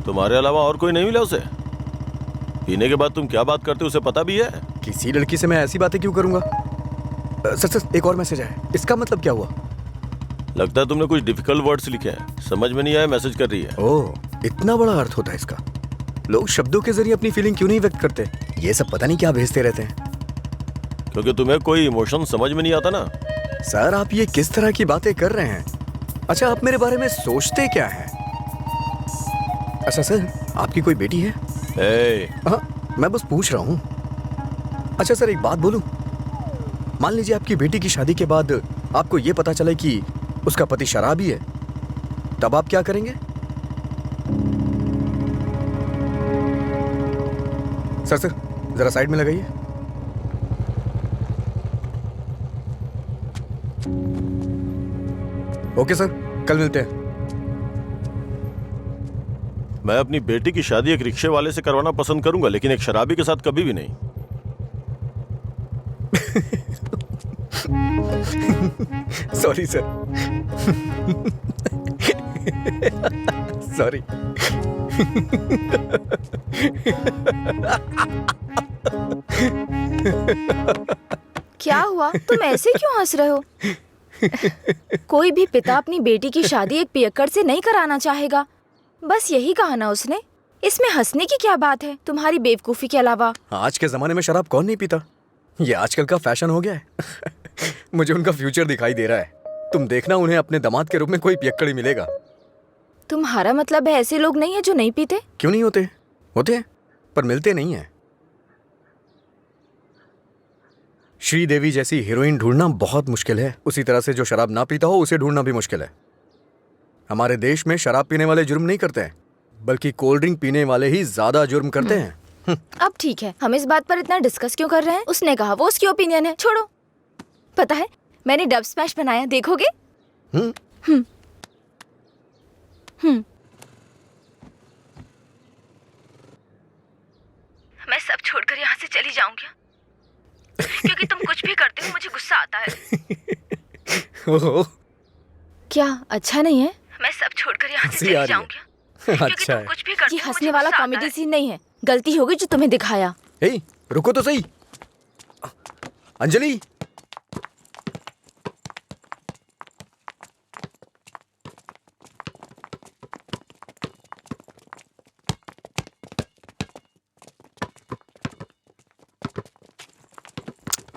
तुम्हारे अलावा और कोई नहीं मिला उसे? पीने के बाद तुम क्या बात करते हो उसे पता भी है? किसी लड़की से मैं ऐसी बातें क्यों करूंगा? सर, एक और मैसेज है, इसका मतलब क्या हुआ? लगता है तुमने कुछ डिफिकल्ट वर्ड्स लिखे हैं, समझ में नहीं आया, मैसेज कर रही है। ओह, इतना बड़ा अर्थ होता है इसका। लोग शब्दों के जरिए अपनी फीलिंग क्यों नहीं व्यक्त करते? ये सब पता नहीं क्या भेजते रहते हैं। क्योंकि तुम्हें कोई इमोशन समझ में नहीं आता ना। सर, आप ये किस तरह की बातें कर रहे हैं? अच्छा, आप मेरे बारे में सोचते क्या हैं? अच्छा सर, आपकी कोई बेटी है? हाँ, मैं बस पूछ रहा हूँ। अच्छा सर, एक बात बोलूं? मान लीजिए आपकी बेटी की शादी के बाद आपको ये पता चले कि उसका पति शराबी है, तब आप क्या करेंगे? सर, जरा साइड में लगाइए। ओके सर, कल मिलते हैं। मैं अपनी बेटी की शादी एक रिक्शे वाले से करवाना पसंद करूंगा, लेकिन एक शराबी के साथ कभी भी नहीं। Sorry sir. सॉरी। क्या हुआ, तुम ऐसे क्यों हंस रहे हो? कोई भी पिता अपनी बेटी की शादी एक पियक्कड़ से नहीं कराना चाहेगा। बस यही कहा ना उसने। इसमें हंसने की क्या बात है, तुम्हारी बेवकूफी के अलावा? आज के जमाने में शराब कौन नहीं पीता? ये आजकल का फैशन हो गया है। मुझे उनका फ्यूचर दिखाई दे रहा है। तुम देखना, उन्हें अपने दामाद के रूप में कोई पियक्कड़ ही मिलेगा। तुम्हारा मतलब है ऐसे लोग नहीं है जो नहीं पीते? क्यों नहीं होते? होते हैं, पर मिलते नहीं हैं। श्रीदेवी जैसी हीरोइन ढूंढना बहुत मुश्किल है। उसी तरह से जो शराब ना पीता हो, उसे ढूंढना भी मुश्किल है। हमारे देश में शराब पीने वाले जुर्म नहीं करते हैं, बल्कि कोल्ड ड्रिंक पीने वाले ही ज्यादा जुर्म करते हैं। अब ठीक है, हम इस बात पर इतना डिस्कस क्यों कर रहे हैं? उसने कहा, वो उसकी ओपिनियन है, छोड़ो। पता है, मैंने डब स्मैश बनाया, देखोगे? मैं सब छोड़कर यहाँ से चली जाऊंगी, क्योंकि तुम कुछ भी करते हो मुझे गुस्सा आता है। क्या अच्छा नहीं है? मैं सब छोड़कर यहाँ से चली जाऊंगी, क्योंकि तुम कुछ भी करते हो। ये हंसने वाला कॉमेडी सीन नहीं है, गलती होगी जो तुम्हें दिखाया। हे, रुको तो सही। अंजलि,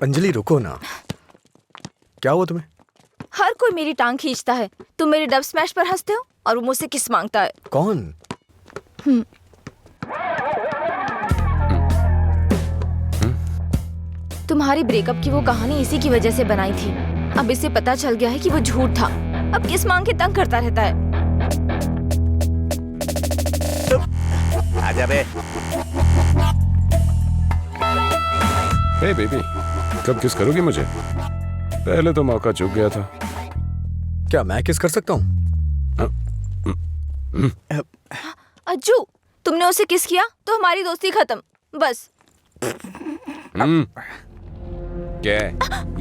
अंजलि रुको ना। क्या हुआ तुम्हें? हर कोई मेरी टांग खींचता है। तुम मेरे डब स्मैश पर हंसते हो और वो मुझसे किस मांगता है। कौन? तुम्हारी ब्रेकअप की वो कहानी इसी की वजह से बनाई थी। अब इसे पता चल गया है कि वो झूठ था। अब किस मांग के तंग करता रहता है। आजा बे। हे बेबी, कब किस करोगी मुझे? पहले तो मौका चूक गया था। क्या मैं किस कर सकता हूँ? अज्जू, तुमने उसे किस किया तो हमारी दोस्ती खत्म, बस। क्या है?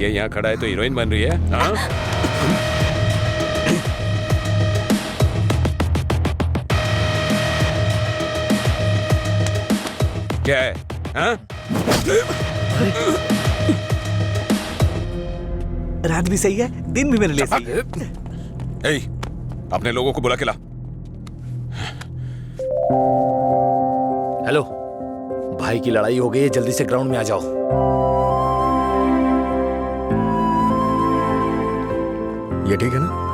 ये यहाँ खड़ा है तो हीरोइन बन रही है? हाँ? क्या है? हाँ? रात भी सही है, दिन भी मेरे लिए सही है। ए, अपने लोगों को बुला के ला। हेलो, भाई की लड़ाई हो गई है, जल्दी से ग्राउंड में आ जाओ। ये ठीक है ना?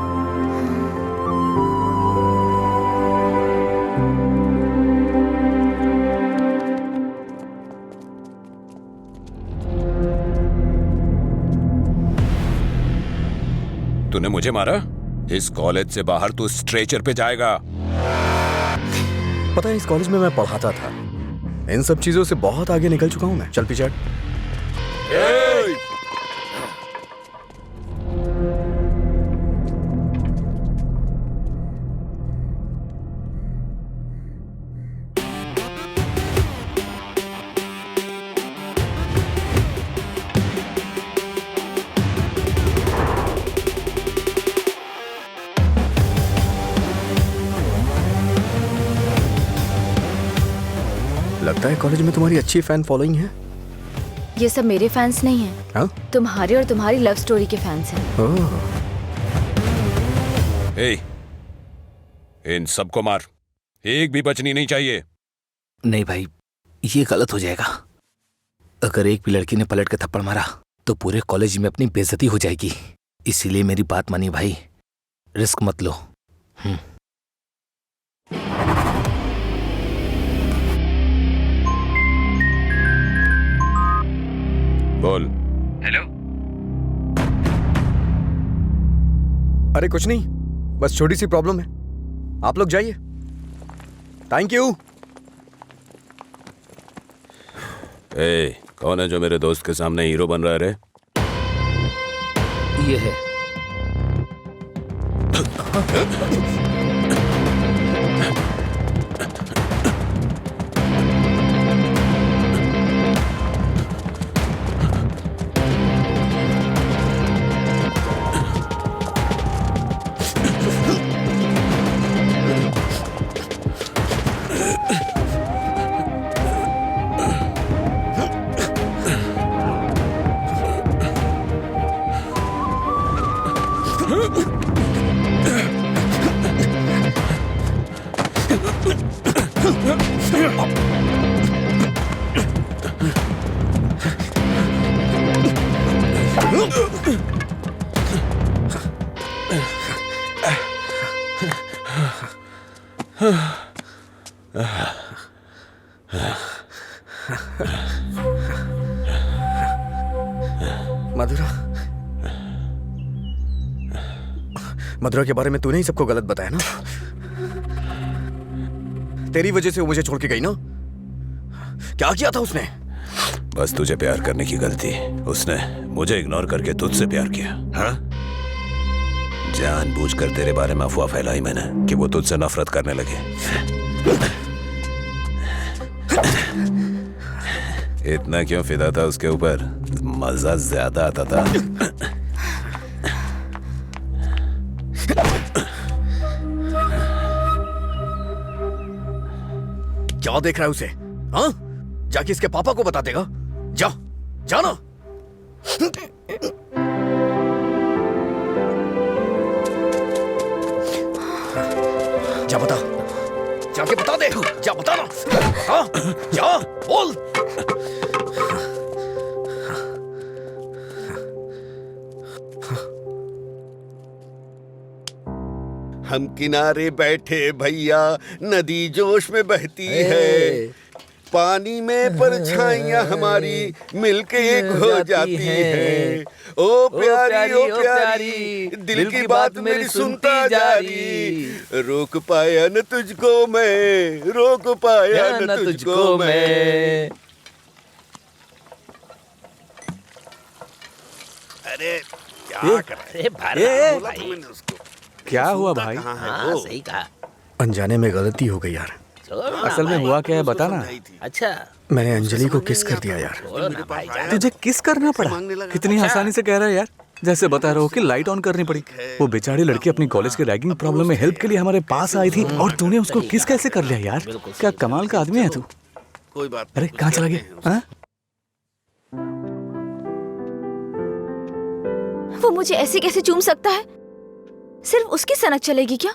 तूने मुझे मारा? इस कॉलेज से बाहर तू स्ट्रेचर पे जाएगा। पता है, इस कॉलेज में मैं पढ़ाता था। इन सब चीजों से बहुत आगे निकल चुका हूं मैं। चल पीछे हट। लगता है कॉलेज में तुम्हारी अच्छी फैन फॉलोइंग है। ये सब मेरे फैंस नहीं हैं, हाँ? तुम्हारे और तुम्हारी लव स्टोरी के फैंस हैं। ओह, ए, इन सबको मार, एक भी बचनी नहीं चाहिए। नहीं भाई, ये गलत हो जाएगा। अगर एक भी लड़की ने पलट के थप्पड़ मारा तो पूरे कॉलेज में अपनी बेइज्जती हो जाएगी। इसीलिए मेरी बात मानिए भाई, रिस्क मत लो। बोल। हेलो। अरे कुछ नहीं, बस छोटी सी प्रॉब्लम है। आप लोग जाइए। Thank you. ए, कौन है जो मेरे दोस्त के सामने हीरो बन रहा है रे? ये है। मधुरा, मधुरा के बारे में तूने ही सबको गलत बताया ना? तेरी वजह से वो मुझे छोड़ के गई ना? क्या किया था उसने? बस तुझे प्यार करने की गलती। उसने मुझे इग्नोर करके तुझसे प्यार किया। हाँ? जानबूझकर तेरे बारे में अफवाह फैलाई मैंने कि वो तुझसे नफरत करने लगे। इतना क्यों फिदा था उसके ऊपर? मजा ज्यादा आता था। क्या देख रहा है उसे? हाँ? जाके इसके पापा को बता देगा। जा, जाना। जा बता, जाके बता दे। जा बता ना। हाँ? जा, बोल। हम किनारे बैठे भैया, नदी जोश में बहती है, पानी में परछाइयां हमारी मिलके एक हो जाती है। ओ प्यारी ओ प्यारी, दिल की बात मेरी सुनता जा रही। रोक पाया न तुझको मैं, रोक पाया न तुझको मैं। अरे क्या कर रहा अरे भाई ए, बोला था मैंने उसको। क्या हुआ भाई? कहाँ है हाँ वो? सही कहा। अनजाने में गलती हो गई यार। छोड़ो ना असल में भाई। हुआ क्या है बता ना। समझाई थी। अच्छा मैंने अंजलि को किस कर दिया यार। छोड़ो ना भाई जान। तुझे किस करना पड़ा? मांगने लगा। कितनी आसानी से कह रहा है यार, जैसे बता रहा हो कि लाइट ऑन करनी पड़ी। वो बेचारी लड़की अपनी कॉलेज के रैगिंग प्रॉब्लम में हेल्प के लिए हमारे पास आई थी और तूने उसको किस कैसे कर लिया यार? क्या कमाल का आदमी है तू। कोई बात अरे नहीं, कहाँ कुछ चला कहते गया? हैं उसको। हाँ? वो मुझे ऐसे कैसे चूम सकता है? सिर्फ उसकी सनक चलेगी क्या?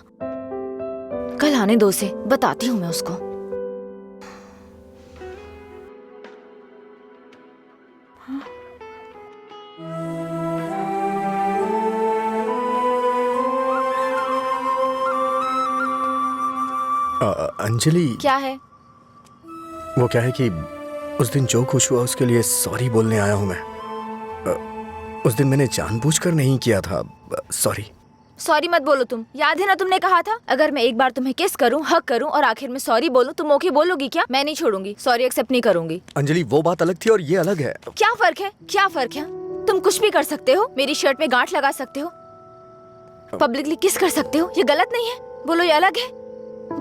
कल आने दो उसे, बताती हूँ मैं उसको। अंजलि, क्या है? वो क्या है कि उस दिन जो कुछ हुआ उसके लिए सॉरी बोलने आया हूँ मैं। उस दिन मैंने जानबूझकर नहीं किया था। सॉरी। सॉरी मत बोलो तुम। याद है ना तुमने कहा था अगर मैं एक बार तुम्हें किस करूं, हक करूं और आखिर में सॉरी बोलूं तुम ओके बोलोगी क्या? मैं नहीं छोड़ूंगी, सॉरी एक्सेप्ट नहीं करूंगी। अंजलि, वो बात अलग थी और ये अलग है। क्या फर्क है? क्या फर्क है? तुम कुछ भी कर सकते हो, मेरी शर्ट में गांठ लगा सकते हो, पब्लिकली किस कर सकते हो, ये गलत नहीं है? बोलो ये अलग है?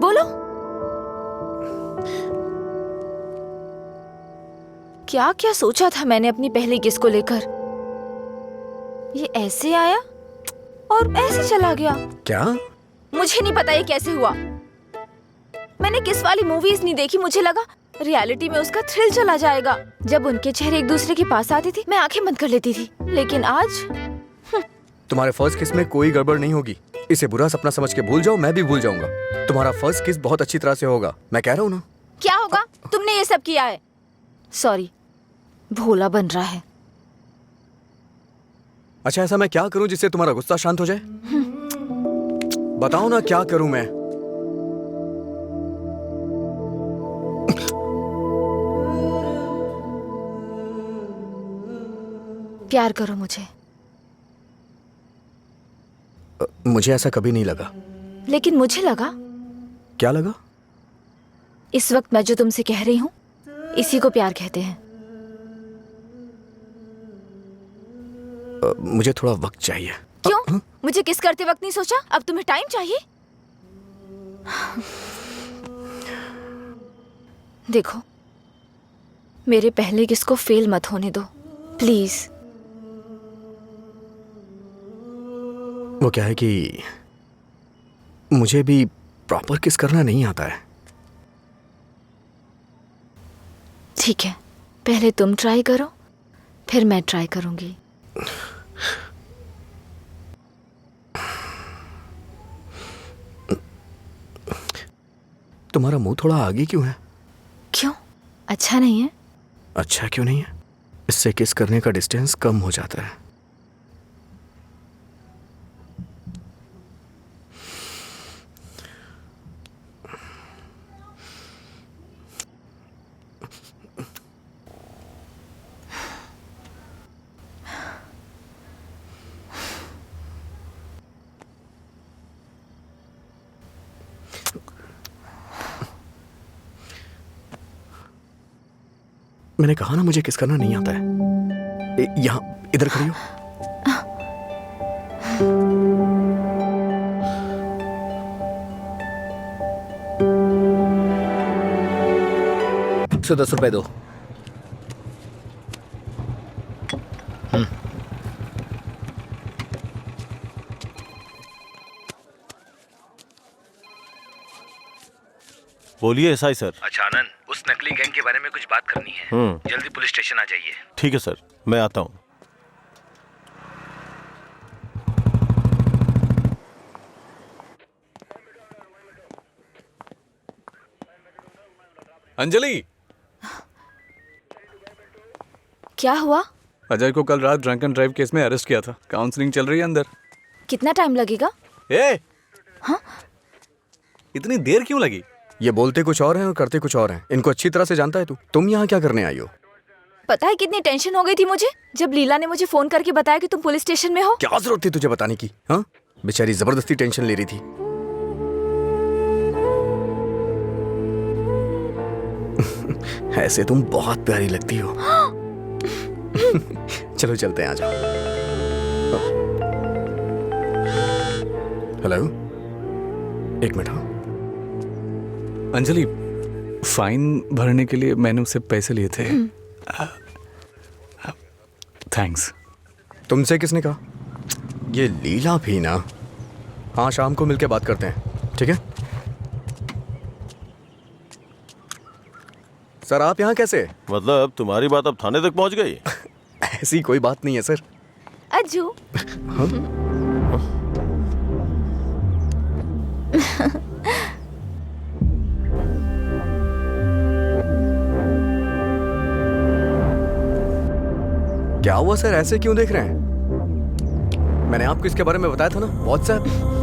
बोलो। क्या क्या सोचा था मैंने अपनी पहली किस को लेकर? ये ऐसे आया और ऐसे चला गया। क्या? मुझे नहीं पता ये कैसे हुआ। मैंने किस वाली मूवीज नहीं देखी, मुझे लगा रियलिटी में उसका थ्रिल चला जाएगा। जब उनके चेहरे एक दूसरे के पास आते थे मैं आंखें बंद कर लेती थी, लेकिन आज तुम्हारे फर्स्ट किस में कोई गड़बड़ नहीं होगी। इसे बुरा सपना समझ के भूल जाओ, मैं भी भूल जाऊंगा। तुम्हारा फर्स्ट किस बहुत अच्छी तरह से होगा, मैं कह रहा हूँ ना। क्या होगा? तुमने ये सब किया है। सॉरी, भोला बन रहा है। अच्छा, ऐसा मैं क्या करूं जिससे तुम्हारा गुस्सा शांत हो जाए? बताओ ना क्या करूं मैं? प्यार करो मुझे। मुझे ऐसा कभी नहीं लगा। लेकिन मुझे लगा। क्या लगा? इस वक्त मैं जो तुमसे कह रही हूँ इसी को प्यार कहते हैं। मुझे थोड़ा वक्त चाहिए। क्यों? मुझे किस करते वक्त नहीं सोचा? अब तुम्हें टाइम चाहिए? देखो, मेरे पहले किस को फेल मत होने दो प्लीज। वो क्या है कि मुझे भी प्रॉपर किस करना नहीं आता है। ठीक है, पहले तुम ट्राई करो, फिर मैं ट्राई करूंगी। तुम्हारा मुंह थोड़ा आगे क्यों है? क्यों? अच्छा नहीं है? अच्छा क्यों नहीं है? इससे किस करने का डिस्टेंस कम हो जाता है। मैंने कहा ना मुझे किस करना नहीं आता है। यहाँ इधर खड़ी हो। तो 10 रुपए दो। बोलिए एसआई सर। अच्छा आनंद, उस नकली गैंग के बारे में कुछ बात करनी है। जल्दी पुलिस स्टेशन आ जाइए। ठीक है सर, मैं आता हूँ। अंजलि, क्या हुआ? अजय को कल रात ड्रंक एंड ड्राइव केस में अरेस्ट किया था। काउंसलिंग चल रही है अंदर। कितना टाइम लगेगा? ए, हाँ? इतनी देर क्यों लगी? ये बोलते कुछ और हैं और करते कुछ और हैं। इनको अच्छी तरह से जानता है तू। तुम यहाँ क्या करने आई हो? पता है कितनी टेंशन हो गई थी मुझे जब लीला ने मुझे फोन करके बताया कि तुम पुलिस स्टेशन में हो। क्या जरूरत थी तुझे बताने की? हाँ, बेचारी जबरदस्ती टेंशन ले रही थी। ऐसे तुम बहुत प्यारी लगती हो। चलो चलते हैं, आ जाओ। हेलो, एक मिनट। हाँ, अंजलि, फाइन भरने के लिए मैंने उससे पैसे लिए थे। थैंक्स। तुमसे किसने कहा? ये लीला भी ना। हाँ, शाम को मिलके बात करते हैं, ठीक है? सर, आप यहाँ कैसे? मतलब तुम्हारी बात अब थाने तक पहुंच गई? ऐसी कोई बात नहीं है सर। अज्जू। क्या हुआ सर, ऐसे क्यों देख रहे हैं? मैंने आपको इसके बारे में बताया था ना, व्हाट्सएप।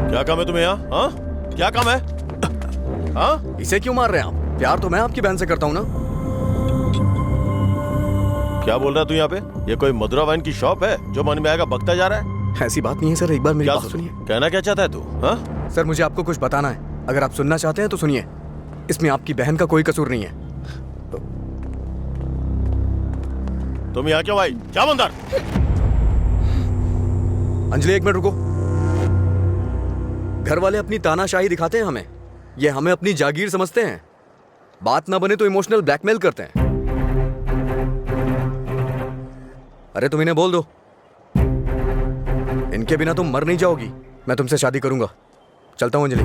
क्या काम है तुम्हें यहाँ? हाँ, क्या काम है? हाँ, इसे क्यों मार रहे हैं आप? प्यार तो मैं आपकी बहन से करता हूँ ना। क्या बोल रहा है तू यहाँ पे? ये कोई मधुरा वाइन की शॉप है जो मन में आएगा बकता जा रहा है? ऐसी बात नहीं है सर, एक बार मेरी क्या बात सुनिए। कहना क्या चाहता है तू? हाँ सर, मुझे आपको कुछ बताना है। अगर आप सुनना चाहते हैं तो सुनिए। इसमें आपकी बहन का कोई कसूर नहीं है। तुम यहाँ क्यों आई? क्या अंदर? अंजलि, एक मिनट रुको। घर वाले अपनी तानाशाही दिखाते हैं हमें, ये हमें अपनी जागीर समझते हैं। बात ना बने तो इमोशनल ब्लैकमेल करते हैं। अरे तुम इन्हें बोल दो, इनके बिना तुम मर नहीं जाओगी। मैं तुमसे शादी करूंगा। चलता हूं अंजलि।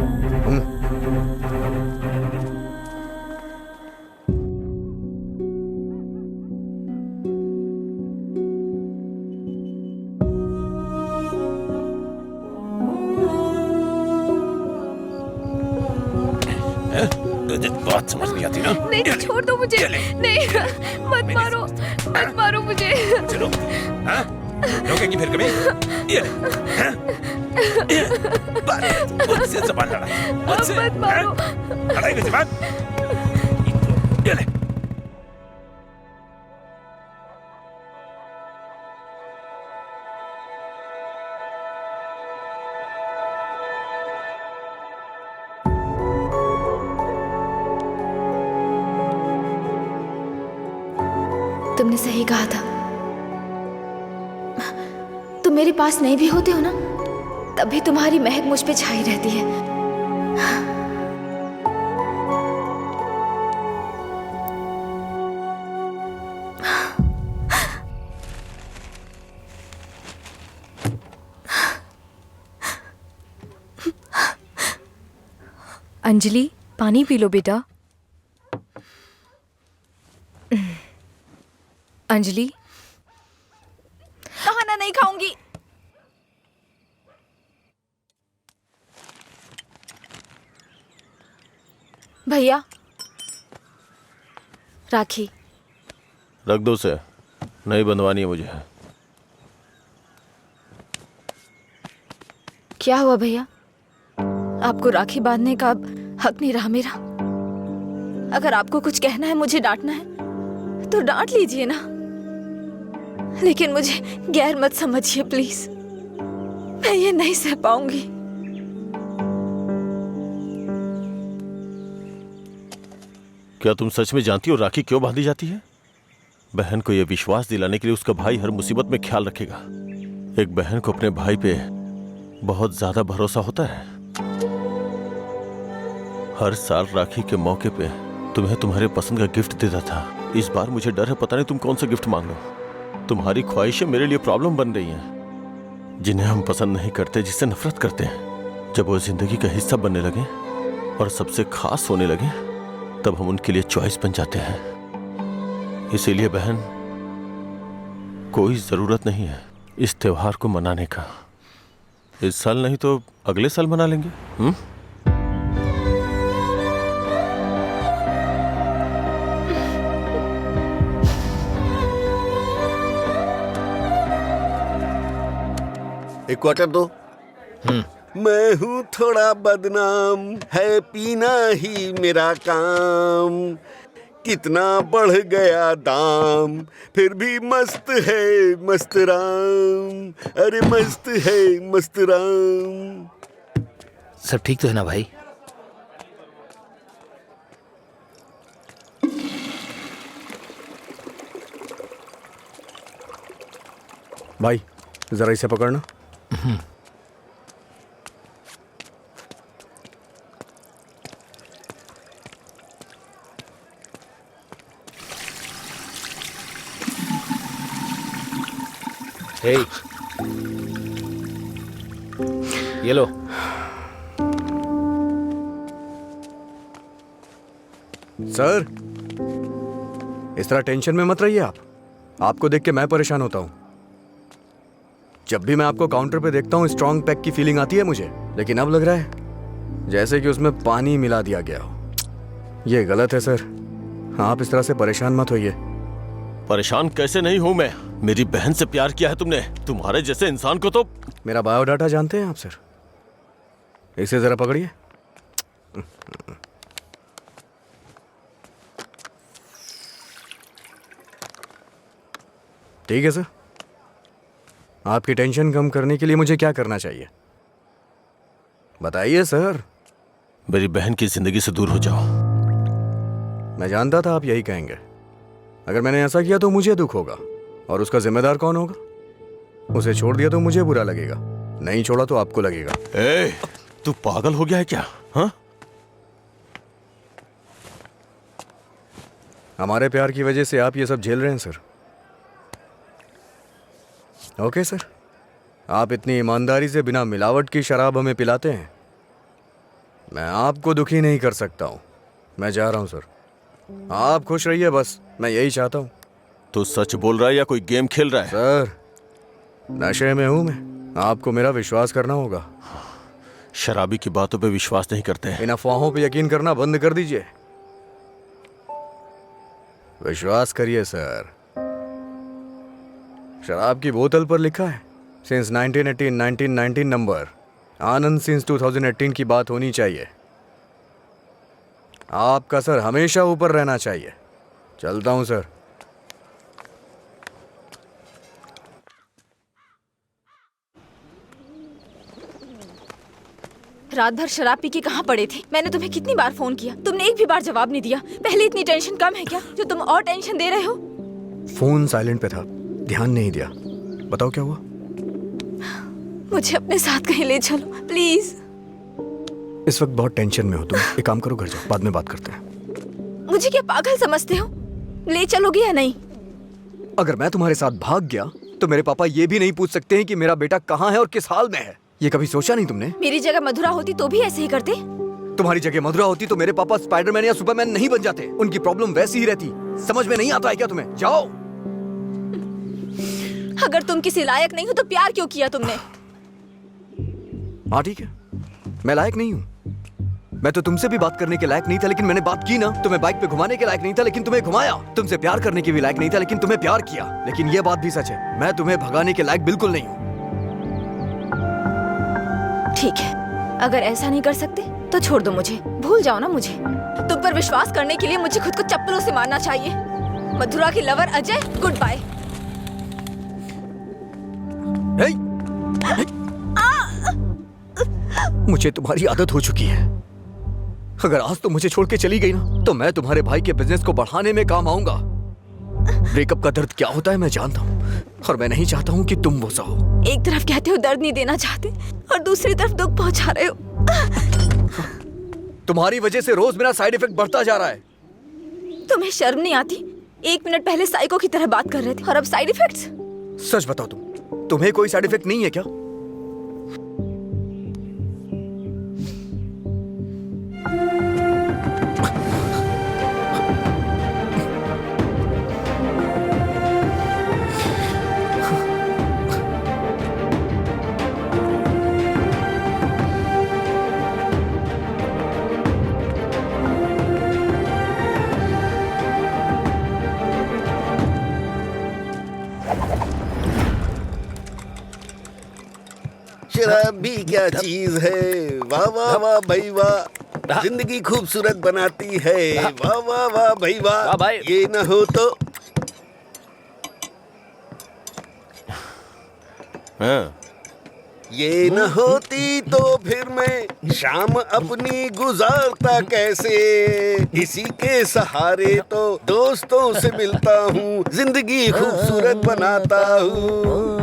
बात समझ नहीं आती ना? नहीं, छोड़ दो मुझे। नहीं, मत मारो, मत मारो मुझे। चलो, हाँ? रोकेंगी फिर कभी? ये ले, हाँ? मुझसे ज़बान लड़ा, मुझसे, मत मारो। हाँ? लड़ाई ज़बान? ये ले। तुमने सही कहा था। तुम मेरे पास नहीं भी होते हो ना, तब भी तुम्हारी महक मुझ पे छाई रहती है। अंजलि, पानी पी लो बेटा। अंजलि, खाना नहीं खाऊंगी। भैया, राखी रख दो उसे, नहीं बंधवानी है मुझे। क्या हुआ भैया? आपको राखी बांधने का अब हक नहीं रहा मेरा? अगर आपको कुछ कहना है, मुझे डांटना है तो डांट लीजिए ना, लेकिन मुझे गैर मत समझिए प्लीज। मैं ये नहीं सह पाऊंगी। क्या तुम सच में जानती हो राखी क्यों बांधी जाती है? बहन को यह विश्वास दिलाने के लिए उसका भाई हर मुसीबत में ख्याल रखेगा। एक बहन को अपने भाई पे बहुत ज्यादा भरोसा होता है। हर साल राखी के मौके पे तुम्हें तुम्हारे पसंद का गिफ्ट देता था। इस बार मुझे डर है, पता नहीं तुम कौन सा गिफ्ट मांग लो। तुम्हारी ख्वाहिशें मेरे लिए प्रॉब्लम बन रही हैं, जिन्हें हम पसंद नहीं करते, जिससे नफरत करते हैं। जब वो जिंदगी का हिस्सा बनने लगे और सबसे खास होने लगे, तब हम उनके लिए चॉइस बन जाते हैं। इसीलिए बहन, कोई जरूरत नहीं है इस त्योहार को मनाने का। इस साल नहीं तो अगले साल मना लेंगे। एक क्वार्टर दो। मैं हूँ थोड़ा बदनाम, है पीना ही मेरा काम, कितना बढ़ गया दाम, फिर भी मस्त है मस्त राम, अरे मस्त है मस्त राम। सब ठीक तो है ना भाई? भाई जरा इसे पकड़ना। हे, ये लो। सर, इस तरह टेंशन में मत रहिए आप। आपको देख के मैं परेशान होता हूं। जब भी मैं आपको काउंटर पे देखता हूं, स्ट्रॉन्ग पैक की फीलिंग आती है मुझे, लेकिन अब लग रहा है जैसे कि उसमें पानी मिला दिया गया हो। ये गलत है सर, आप इस तरह से परेशान मत होइए। परेशान कैसे नहीं हूं मैं? मेरी बहन से प्यार किया है तुमने। तुम्हारे जैसे इंसान को तो। मेरा बायोडाटा जानते हैं आप सर? इसे जरा पकड़िए। ठीक है सर, आपकी टेंशन कम करने के लिए मुझे क्या करना चाहिए बताइए सर। मेरी बहन की जिंदगी से दूर हो जाओ। मैं जानता था आप यही कहेंगे। अगर मैंने ऐसा किया तो मुझे दुख होगा, और उसका जिम्मेदार कौन होगा? उसे छोड़ दिया तो मुझे बुरा लगेगा, नहीं छोड़ा तो आपको लगेगा। ए, तू पागल हो गया है क्या? हाँ? हमारे प्यार की वजह से आप ये सब झेल रहे हैं सर। ओके सर, आप इतनी ईमानदारी से बिना मिलावट की शराब हमें पिलाते हैं, मैं आपको दुखी नहीं कर सकता हूं। मैं जा रहा हूं सर, आप खुश रहिए बस, मैं यही चाहता हूं। तू सच बोल रहा है या कोई गेम खेल रहा है? सर, नशे में हूं मैं, आपको मेरा विश्वास करना होगा। शराबी की बातों पे विश्वास नहीं करते हैं। इन अफवाहों पे यकीन करना बंद कर दीजिए। विश्वास करिए सर। शराब की बोतल पर लिखा है सिंस 1918 1919 नंबर, आनंद सिंस 2018 की बात होनी चाहिए। आपका सर हमेशा ऊपर रहना चाहिए। चलता हूं सर। रात भर शराब पी के कहाँ पड़े थे? मैंने तुम्हें कितनी बार फोन किया, तुमने एक भी बार जवाब नहीं दिया। पहले इतनी टेंशन कम है क्या जो तुम और टेंशन दे रहे हो? फोन साइलेंट पे था, ध्यान नहीं दिया। बताओ क्या हुआ? मुझे अपने साथ कहीं ले चलो प्लीज। इस वक्त बहुत टेंशन में हो तुम, एक काम करो, घर जाओ, बाद में बात करते हैं। मुझे क्या पागल समझते हो? ले चलोगे या नहीं? अगर मैं तुम्हारे साथ भाग गया तो मेरे पापा ये भी नहीं पूछ सकते हैं कि मेरा बेटा कहाँ है और किस हाल में है। ये कभी सोचा नहीं तुमने? मेरी जगह मधुरा होती तो भी ऐसे ही करते। तुम्हारी जगह मधुरा होती तो मेरे पापा स्पाइडरमैन या सुपरमैन नहीं बन जाते। उनकी प्रॉब्लम वैसी ही रहती। समझ में नहीं आता है क्या तुम्हें? जाओ। अगर तुम किसी लायक नहीं हो तो प्यार क्यों किया तुमने? हाँ ठीक है, मैं लायक नहीं हूँ। मैं तो तुमसे भी बात करने के लायक नहीं था, लेकिन मैंने बात की ना। तुम्हें बाइक पे घुमाने के लायक नहीं था, लेकिन तुम्हें घुमाया। तुमसे प्यार करने के भी लायक नहीं था, लेकिन तुम्हें प्यार किया। लेकिन ये बात भी सच है, मैं तुम्हें भगाने के लायक बिल्कुल नहीं हूँ। ठीक है, अगर ऐसा नहीं कर सकते तो छोड़ दो मुझे, भूल जाओ ना मुझे। तुम पर विश्वास करने के लिए मुझे खुद को चप्पलों से मारना चाहिए। मधुरा की लवर अजय, गुड बाय। मुझे तुम्हारी आदत हो चुकी है। अगर आज तुम मुझे छोड़ के चली गई ना तो मैं तुम्हारे भाई के बिजनेस को बढ़ाने में काम आऊंगा। ब्रेकअप का दर्द क्या होता है मैं जानता हूँ, और मैं नहीं चाहता हूँ कि तुम वो सहो। एक तरफ कहते हो दर्द नहीं देना चाहते और दूसरी तरफ दुख पहुंचा रहे हो। तुम्हारी वजह से रोज मेरा साइड इफेक्ट बढ़ता जा रहा है। तुम्हें शर्म नहीं आती? 1 मिनट पहले साइको की तरह बात कर रहे थे और अब साइड इफेक्ट्स। सच बताओ तुम्हें कोई साइड इफेक्ट नहीं है क्या? शराब भी क्या चीज है, वाह वाह वाह भाई वाह, जिंदगी खूबसूरत बनाती है, वाह वाह वाह भाई वाह भाई। ये न हो तो ये न होती तो फिर मैं शाम अपनी गुजारता कैसे, इसी के सहारे तो दोस्तों से मिलता हूँ, जिंदगी खूबसूरत बनाता हूँ।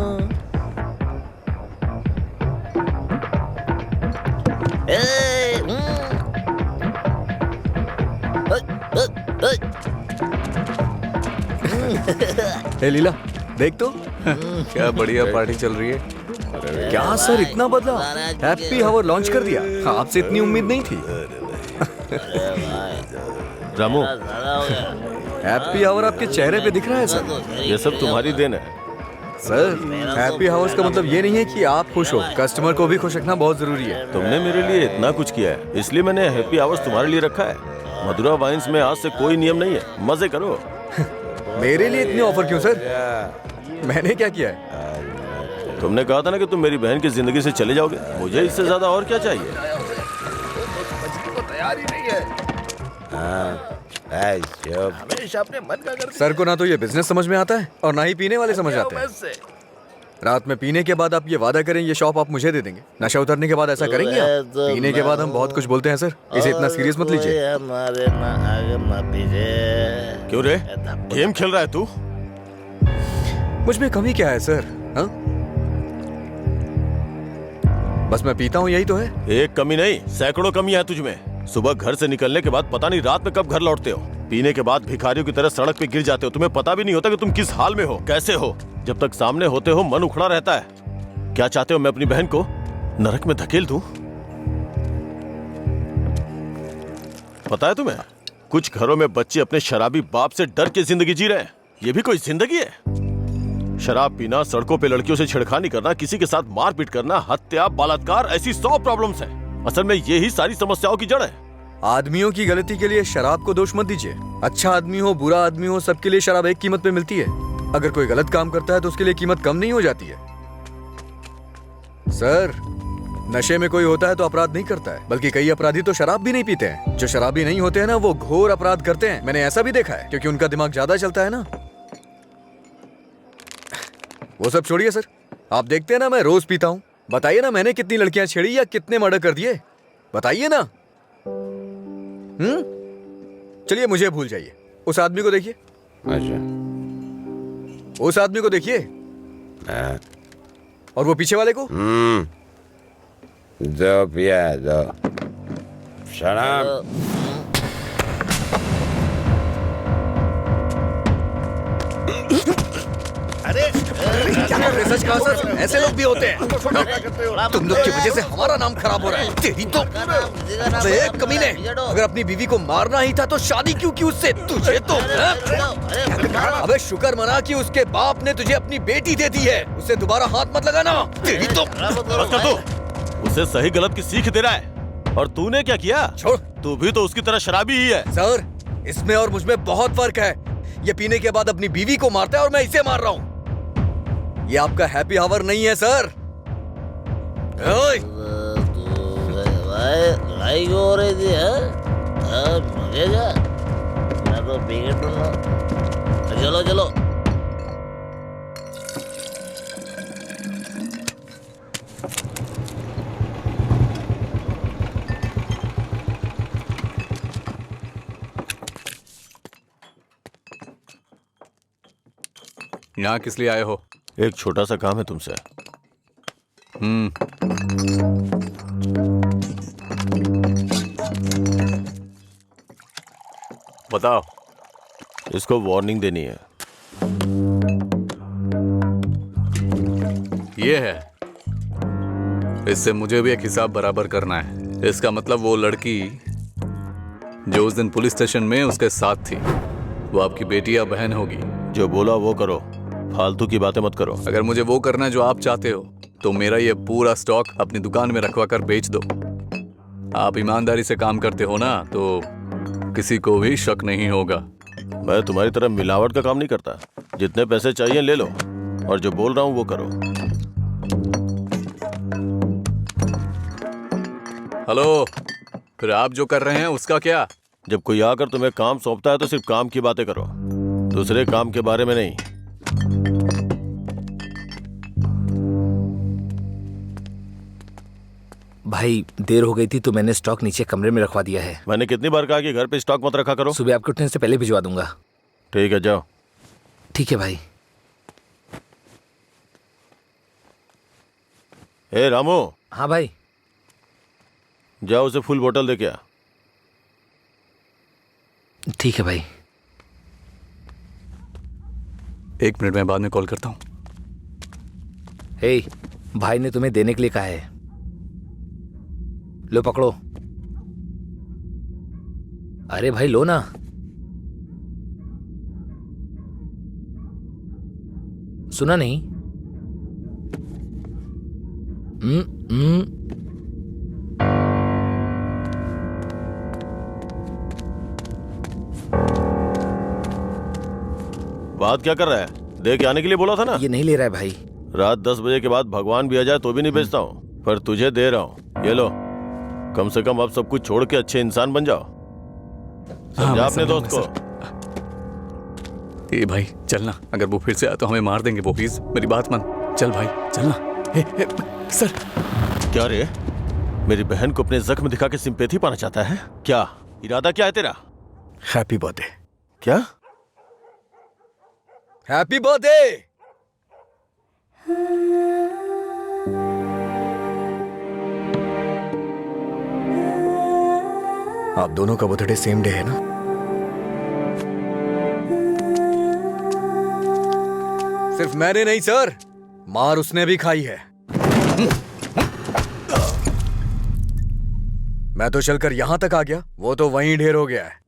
ए लीला देख तो क्या बढ़िया पार्टी चल रही है। क्या सर इतना बदला? हैप्पी हावर लॉन्च कर दिया, आपसे इतनी उम्मीद नहीं थी। रामू, हैप्पी हावर आपके चेहरे पे दिख रहा है सर। ये सब तुम्हारी देन है सर। हैप्पी हावर्स का मतलब ये नहीं है कि आप खुश हो, कस्टमर को भी खुश रखना बहुत जरूरी है। तुमने मेरे लिए इतना कुछ किया है, इसलिए मैंने हैप्पी आवर्स तुम्हारे लिए रखा है। मधुरा वाइन्स में आज से कोई नियम नहीं है, मजे करो। मेरे लिए इतने ऑफर क्यों सर? मैंने क्या किया है? तुमने कहा था ना कि तुम मेरी बहन की जिंदगी से चले जाओगे, मुझे इससे ज्यादा और क्या चाहिए? तैयार ही नहीं है। सर को ना तो ये बिजनेस समझ में आता है और ना ही पीने वाले समझ आते हैं। रात में पीने के बाद आप ये वादा करें ये शॉप आप मुझे दे देंगे, नशा उतरने के बाद ऐसा करेंगे आप? पीने के बाद हम बहुत कुछ बोलते हैं सर, इसे इतना सीरियस मत लीजिए। क्यों रे, गेम खेल रहा है तू? मुझ में कमी क्या है सर? हाँ, बस मैं पीता हूँ, यही तो है। एक कमी नहीं, सैकड़ों कमियां है तुझमें। सुबह घर से निकलने के बाद पता नहीं रात में कब घर लौटते हो। पीने के बाद भिखारियों की तरह सड़क पे गिर जाते हो, तुम्हें पता भी नहीं होता कि तुम किस हाल में हो, कैसे हो। जब तक सामने होते हो मन उखड़ा रहता है। क्या चाहते हो, मैं अपनी बहन को नरक में धकेल दूं? पता है तुम्हें, कुछ घरों में बच्चे अपने शराबी बाप से डर के जिंदगी जी रहे हैं। ये भी कोई जिंदगी है? शराब पीना, सड़कों पे लड़कियों से छेड़खानी करना, किसी के साथ मारपीट करना, हत्या, बलात्कार, ऐसी 100 प्रॉब्लम्स हैं। असल में यही सारी समस्याओं की जड़ है। आदमियों की गलती के लिए शराब को दोष मत दीजिए। अच्छा आदमी हो, बुरा आदमी हो, सबके लिए शराब एक कीमत पे मिलती है। अगर कोई गलत काम करता है तो उसके लिए कीमत कम नहीं हो जाती है। सर, नशे में कोई होता है तो अपराध नहीं करता है, बल्कि कई अपराधी तो शराब भी नहीं पीते हैं। जो शराबी नहीं होते हैं ना, वो घोर अपराध करते हैं। मैंने ऐसा भी देखा है, क्योंकि उनका दिमाग ज्यादा चलता है ना। वो सब छोड़िए सर, आप देखते हैं ना मैं रोज पीता हूँ। बताइए ना मैंने कितनी लड़कियां छेड़ी या कितने मर्डर कर दिए, बताइए ना। चलिए मुझे भूल जाइए, उस आदमी को देखिए। अच्छा, उस आदमी को देखिए, और वो पीछे वाले को। जो पिया जो शराब। सच कहा सर, ऐसे लोग भी होते हैं। तुम लोग की वजह से हमारा नाम खराब हो रहा है। तेरी तो कमीने, अगर अपनी बीवी को मारना ही था तो शादी क्यों की उससे? तुझे तो अबे शुक्र मना कि उसके बाप ने तुझे अपनी बेटी दे दी है। उससे दोबारा हाथ मत लगाना। तेरी तो उसे सही गलत की सीख दे रहा है, और तूने क्या किया? छोड़, तू भी तो उसकी तरह शराबी ही है। सर, इसमें और मुझ में बहुत फर्क है। ये पीने के बाद अपनी बीवी को मारता है और मैं इसे मार रहा हूँ। ये आपका हैप्पी आवर नहीं है सर। ओए, लड़ाई क्यों हो रही थी? मुझे क्या, मैं तो पी के दूंगा। चलो चलो। यहाँ किस लिए आए हो? एक छोटा सा काम है तुमसे। बताओ। इसको वार्निंग देनी है। ये है, इससे मुझे भी एक हिसाब बराबर करना है। इसका मतलब वो लड़की जो उस दिन पुलिस स्टेशन में उसके साथ थी, वो आपकी बेटी या बहन होगी। जो बोला वो करो, फालतू की बातें मत करो। अगर मुझे वो करना जो आप चाहते हो तो मेरा ये पूरा स्टॉक अपनी दुकान में रखवा कर बेच दो। आप ईमानदारी से काम करते हो ना, तो किसी को भी शक नहीं होगा। मैं तुम्हारी तरह मिलावट का काम नहीं करता। जितने पैसे चाहिए ले लो, और जो बोल रहा हूँ वो करो। हेलो, फिर आप जो कर रहे हैं उसका क्या? जब कोई आकर तुम्हें काम सौंपता है तो सिर्फ काम की बातें करो, दूसरे काम के बारे में नहीं। भाई देर हो गई थी तो मैंने स्टॉक नीचे कमरे में रखवा दिया है। मैंने कितनी बार कहा कि घर पे स्टॉक मत रखा करो। सुबह आपके उठने से पहले भिजवा दूंगा। ठीक है, जाओ। ठीक है भाई। ए रामू। हाँ भाई। जाओ उसे फुल बोतल दे के आ। ठीक है भाई। 1 मिनट में बाद में कॉल करता हूँ। हे, भाई ने तुम्हें देने के लिए कहा है। लो पकड़ो। अरे भाई लो ना। सुना नहीं? बात क्या कर रहा है? दे के आने के लिए बोला था ना। ये नहीं ले रहा है भाई। रात 10 बजे के बाद भगवान भी आ जाए तो भी नहीं बेचता हूँ, पर तुझे दे रहा हूँ। ये लो, कम से कम अब सब कुछ छोड़ के अच्छे इंसान बन जाओ। समझा अपने दोस्त को। ए भाई चलना, अगर वो फिर से आया तो हमें मार देंगे वो। प्लीज मेरी बात मान। चल भाई चलना। सर। क्या रे, मेरी बहन को अपने जख्म दिखा के सिंपैथी पाना चाहता है क्या? इरादा क्या है तेरा? Happy birthday. क्या? Happy birthday. आप दोनों का बर्थडे सेम डे है ना? सिर्फ मैंने नहीं सर, मार उसने भी खाई है। मैं तो चलकर यहां तक आ गया, वो तो वहीं ढेर हो गया है।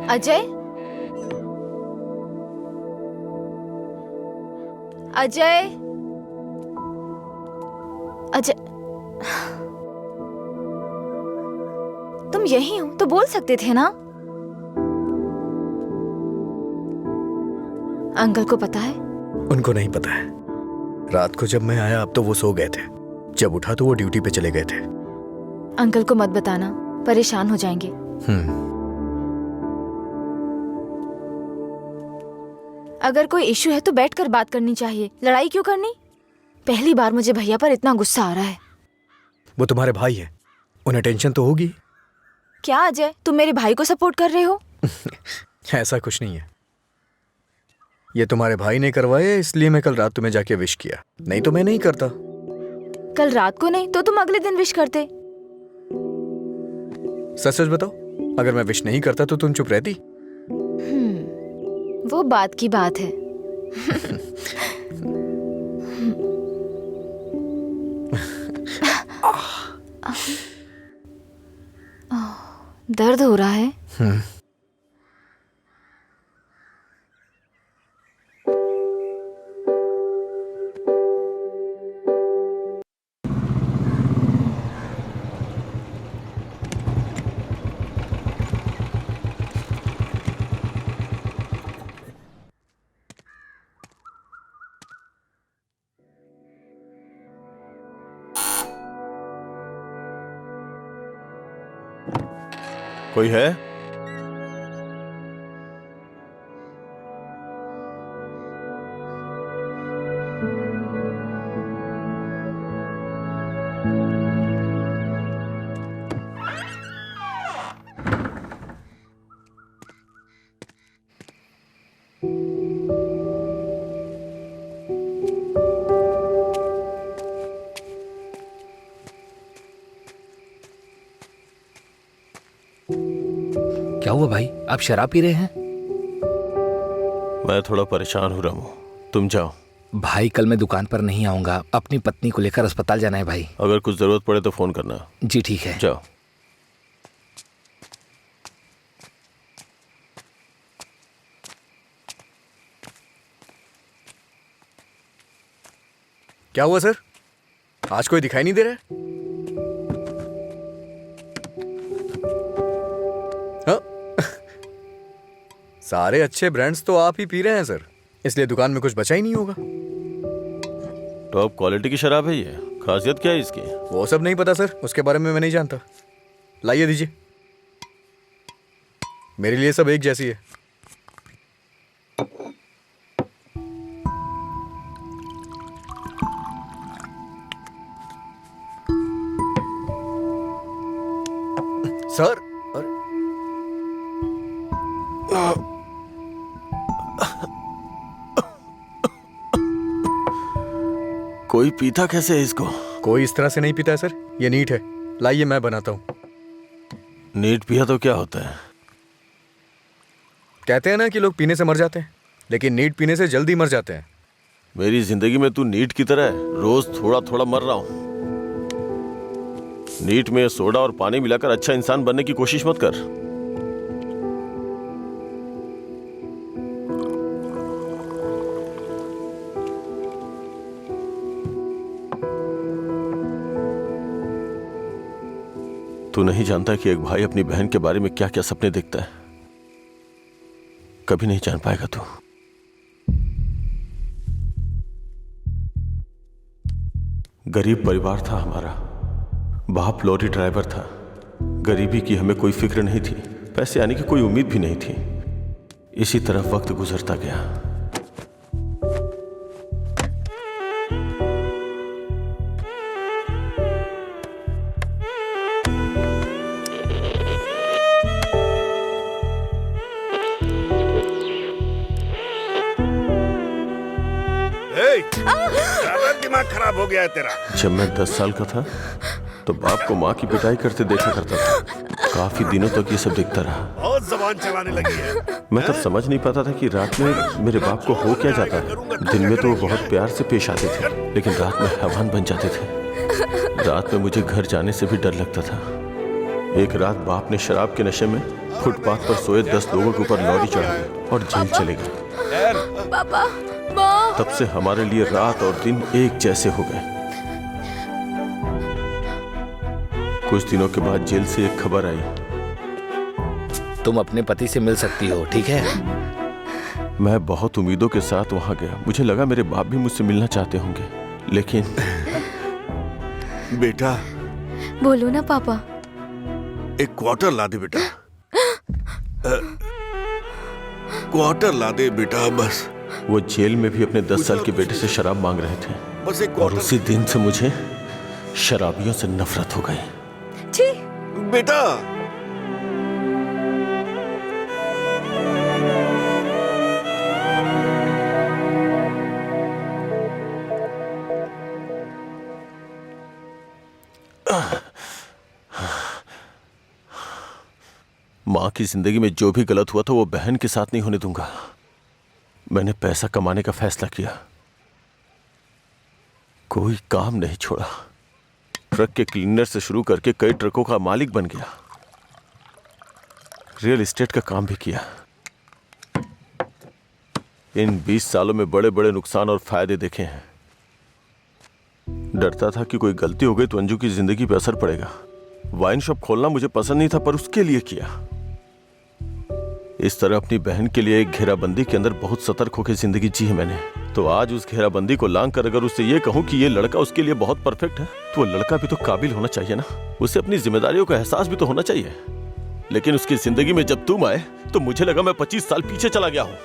अजय, अजय, अजय, तुम यही हो तो बोल सकते थे ना। अंकल को पता है? उनको नहीं पता है। रात को जब मैं आया अब तो वो सो गए थे, जब उठा तो वो ड्यूटी पे चले गए थे। अंकल को मत बताना, परेशान हो जाएंगे। अगर कोई इशू है तो बैठकर बात करनी चाहिए, लड़ाई क्यों करनी? पहली बार मुझे भैया पर इतना गुस्सा आ रहा है। वो तुम्हारे भाई है, उन्हें टेंशन तो होगी। क्या अजय, तुम मेरे भाई को सपोर्ट कर रहे हो? ऐसा कुछ नहीं है, ये तुम्हारे भाई ने करवाया इसलिए मैं कल रात तुम्हें जाके विश किया, नहीं तो मैं नहीं करता। कल रात को नहीं तो तुम अगले दिन विश करते। सच सच बताओ, अगर मैं विश नहीं करता तो तुम चुप रहती? वो बात की बात है। दर्द हो रहा है? कोई है? हुआ भाई, आप शराब पी रहे हैं? मैं थोड़ा परेशान हो रहा हूँ, तुम जाओ। भाई कल मैं दुकान पर नहीं आऊंगा, अपनी पत्नी को लेकर अस्पताल जाना है भाई। अगर कुछ जरूरत पड़े तो फोन करना। जी ठीक है। जाओ। क्या हुआ सर? आज कोई दिखाई नहीं दे रहा है? हाँ? सारे अच्छे ब्रांड्स तो आप ही पी रहे हैं सर, इसलिए दुकान में कुछ बचा ही नहीं होगा। टॉप क्वालिटी की शराब है ये, खासियत क्या है इसकी? वो सब नहीं पता सर, उसके बारे में मैं नहीं जानता। लाइए दीजिए, मेरे लिए सब एक जैसी है। सर कोई पीता कैसे है इसको? कोई इस तरह से नहीं पीता है सर, ये नीट है। लाइए मैं बनाता हूं। नीट पिया तो क्या होता है? कहते हैं ना कि लोग पीने से मर जाते हैं, लेकिन नीट पीने से जल्दी मर जाते हैं। मेरी जिंदगी में तू नीट की तरह है, रोज थोड़ा थोड़ा मर रहा हूं। नीट में सोडा और पानी मिलाकर अच्छा इंसान बनने की कोशिश मत कर। तू नहीं जानता कि एक भाई अपनी बहन के बारे में क्या क्या सपने देखता है। कभी नहीं जान पाएगा तू। गरीब परिवार था हमारा, बाप लॉरी ड्राइवर था। गरीबी की हमें कोई फिक्र नहीं थी, पैसे आने की कोई उम्मीद भी नहीं थी। इसी तरह वक्त गुजरता गया। दिमाग खराब हो गया है तेरा। जब मैं 10 साल का था तो बाप को माँ की पिटाई करते देखा करता था। काफी दिनों तक ये सब देखता रहा। बहुत जबान चलाने लगी है। मैं तब समझ नहीं पाता था कि रात में मेरे बाप को हो क्या जाता है। दिन में तो वो बहुत प्यार से पेश आते थे, लेकिन रात में हैवान बन जाते थे। रात में मुझे घर जाने से भी डर लगता था। एक रात बाप ने शराब के नशे में फुटपाथ पर सोए 10 लोगों के ऊपर लॉरी चढ़ा दी और जेल चले गए। पापा, माँ। तब से हमारे लिए रात और दिन एक जैसे हो गए। कुछ दिनों के बाद जेल से एक खबर आई, तुम अपने पति से मिल सकती हो, ठीक है? मैं बहुत उम्मीदों के साथ वहां गया। मुझे लगा मेरे बाप भी मुझसे मिलना चाहते होंगे, लेकिन बेटा बोलो ना पापा। एक क्वार्टर ला दे बेटा। क्वार्टर ला दे बेटा बस। वो जेल में भी अपने 10 साल के बेटे से शराब मांग रहे थे, बस एक और उसी दिन से मुझे शराबियों से नफरत हो गई। छी। बेटा माँ की जिंदगी में जो भी गलत हुआ था वो बहन के साथ नहीं होने दूंगा। मैंने पैसा कमाने का फैसला किया, कोई काम नहीं छोड़ा। ट्रक के क्लीनर से शुरू करके कई ट्रकों का मालिक बन गया। रियल एस्टेट का काम भी किया। इन 20 सालों में बड़े बड़े नुकसान और फायदे देखे हैं। डरता था कि कोई गलती हो गई तो अंजू की जिंदगी पर असर पड़ेगा। वाइन शॉप खोलना मुझे पसंद नहीं था, पर उसके लिए किया। इस तरह अपनी बहन के लिए एक घेराबंदी के अंदर बहुत सतर्क होकर जिंदगी जी है मैंने। तो आज उस घेराबंदी को लांग कर अगर उससे ये कहूं कि ये लड़का उसके लिए बहुत परफेक्ट है, तो वो लड़का भी तो काबिल होना चाहिए ना। उसे अपनी जिम्मेदारियों का एहसास भी तो होना चाहिए। लेकिन उसकी जिंदगी में जब तुम आए तो मुझे लगा मैं 25 साल पीछे चला गया हूं।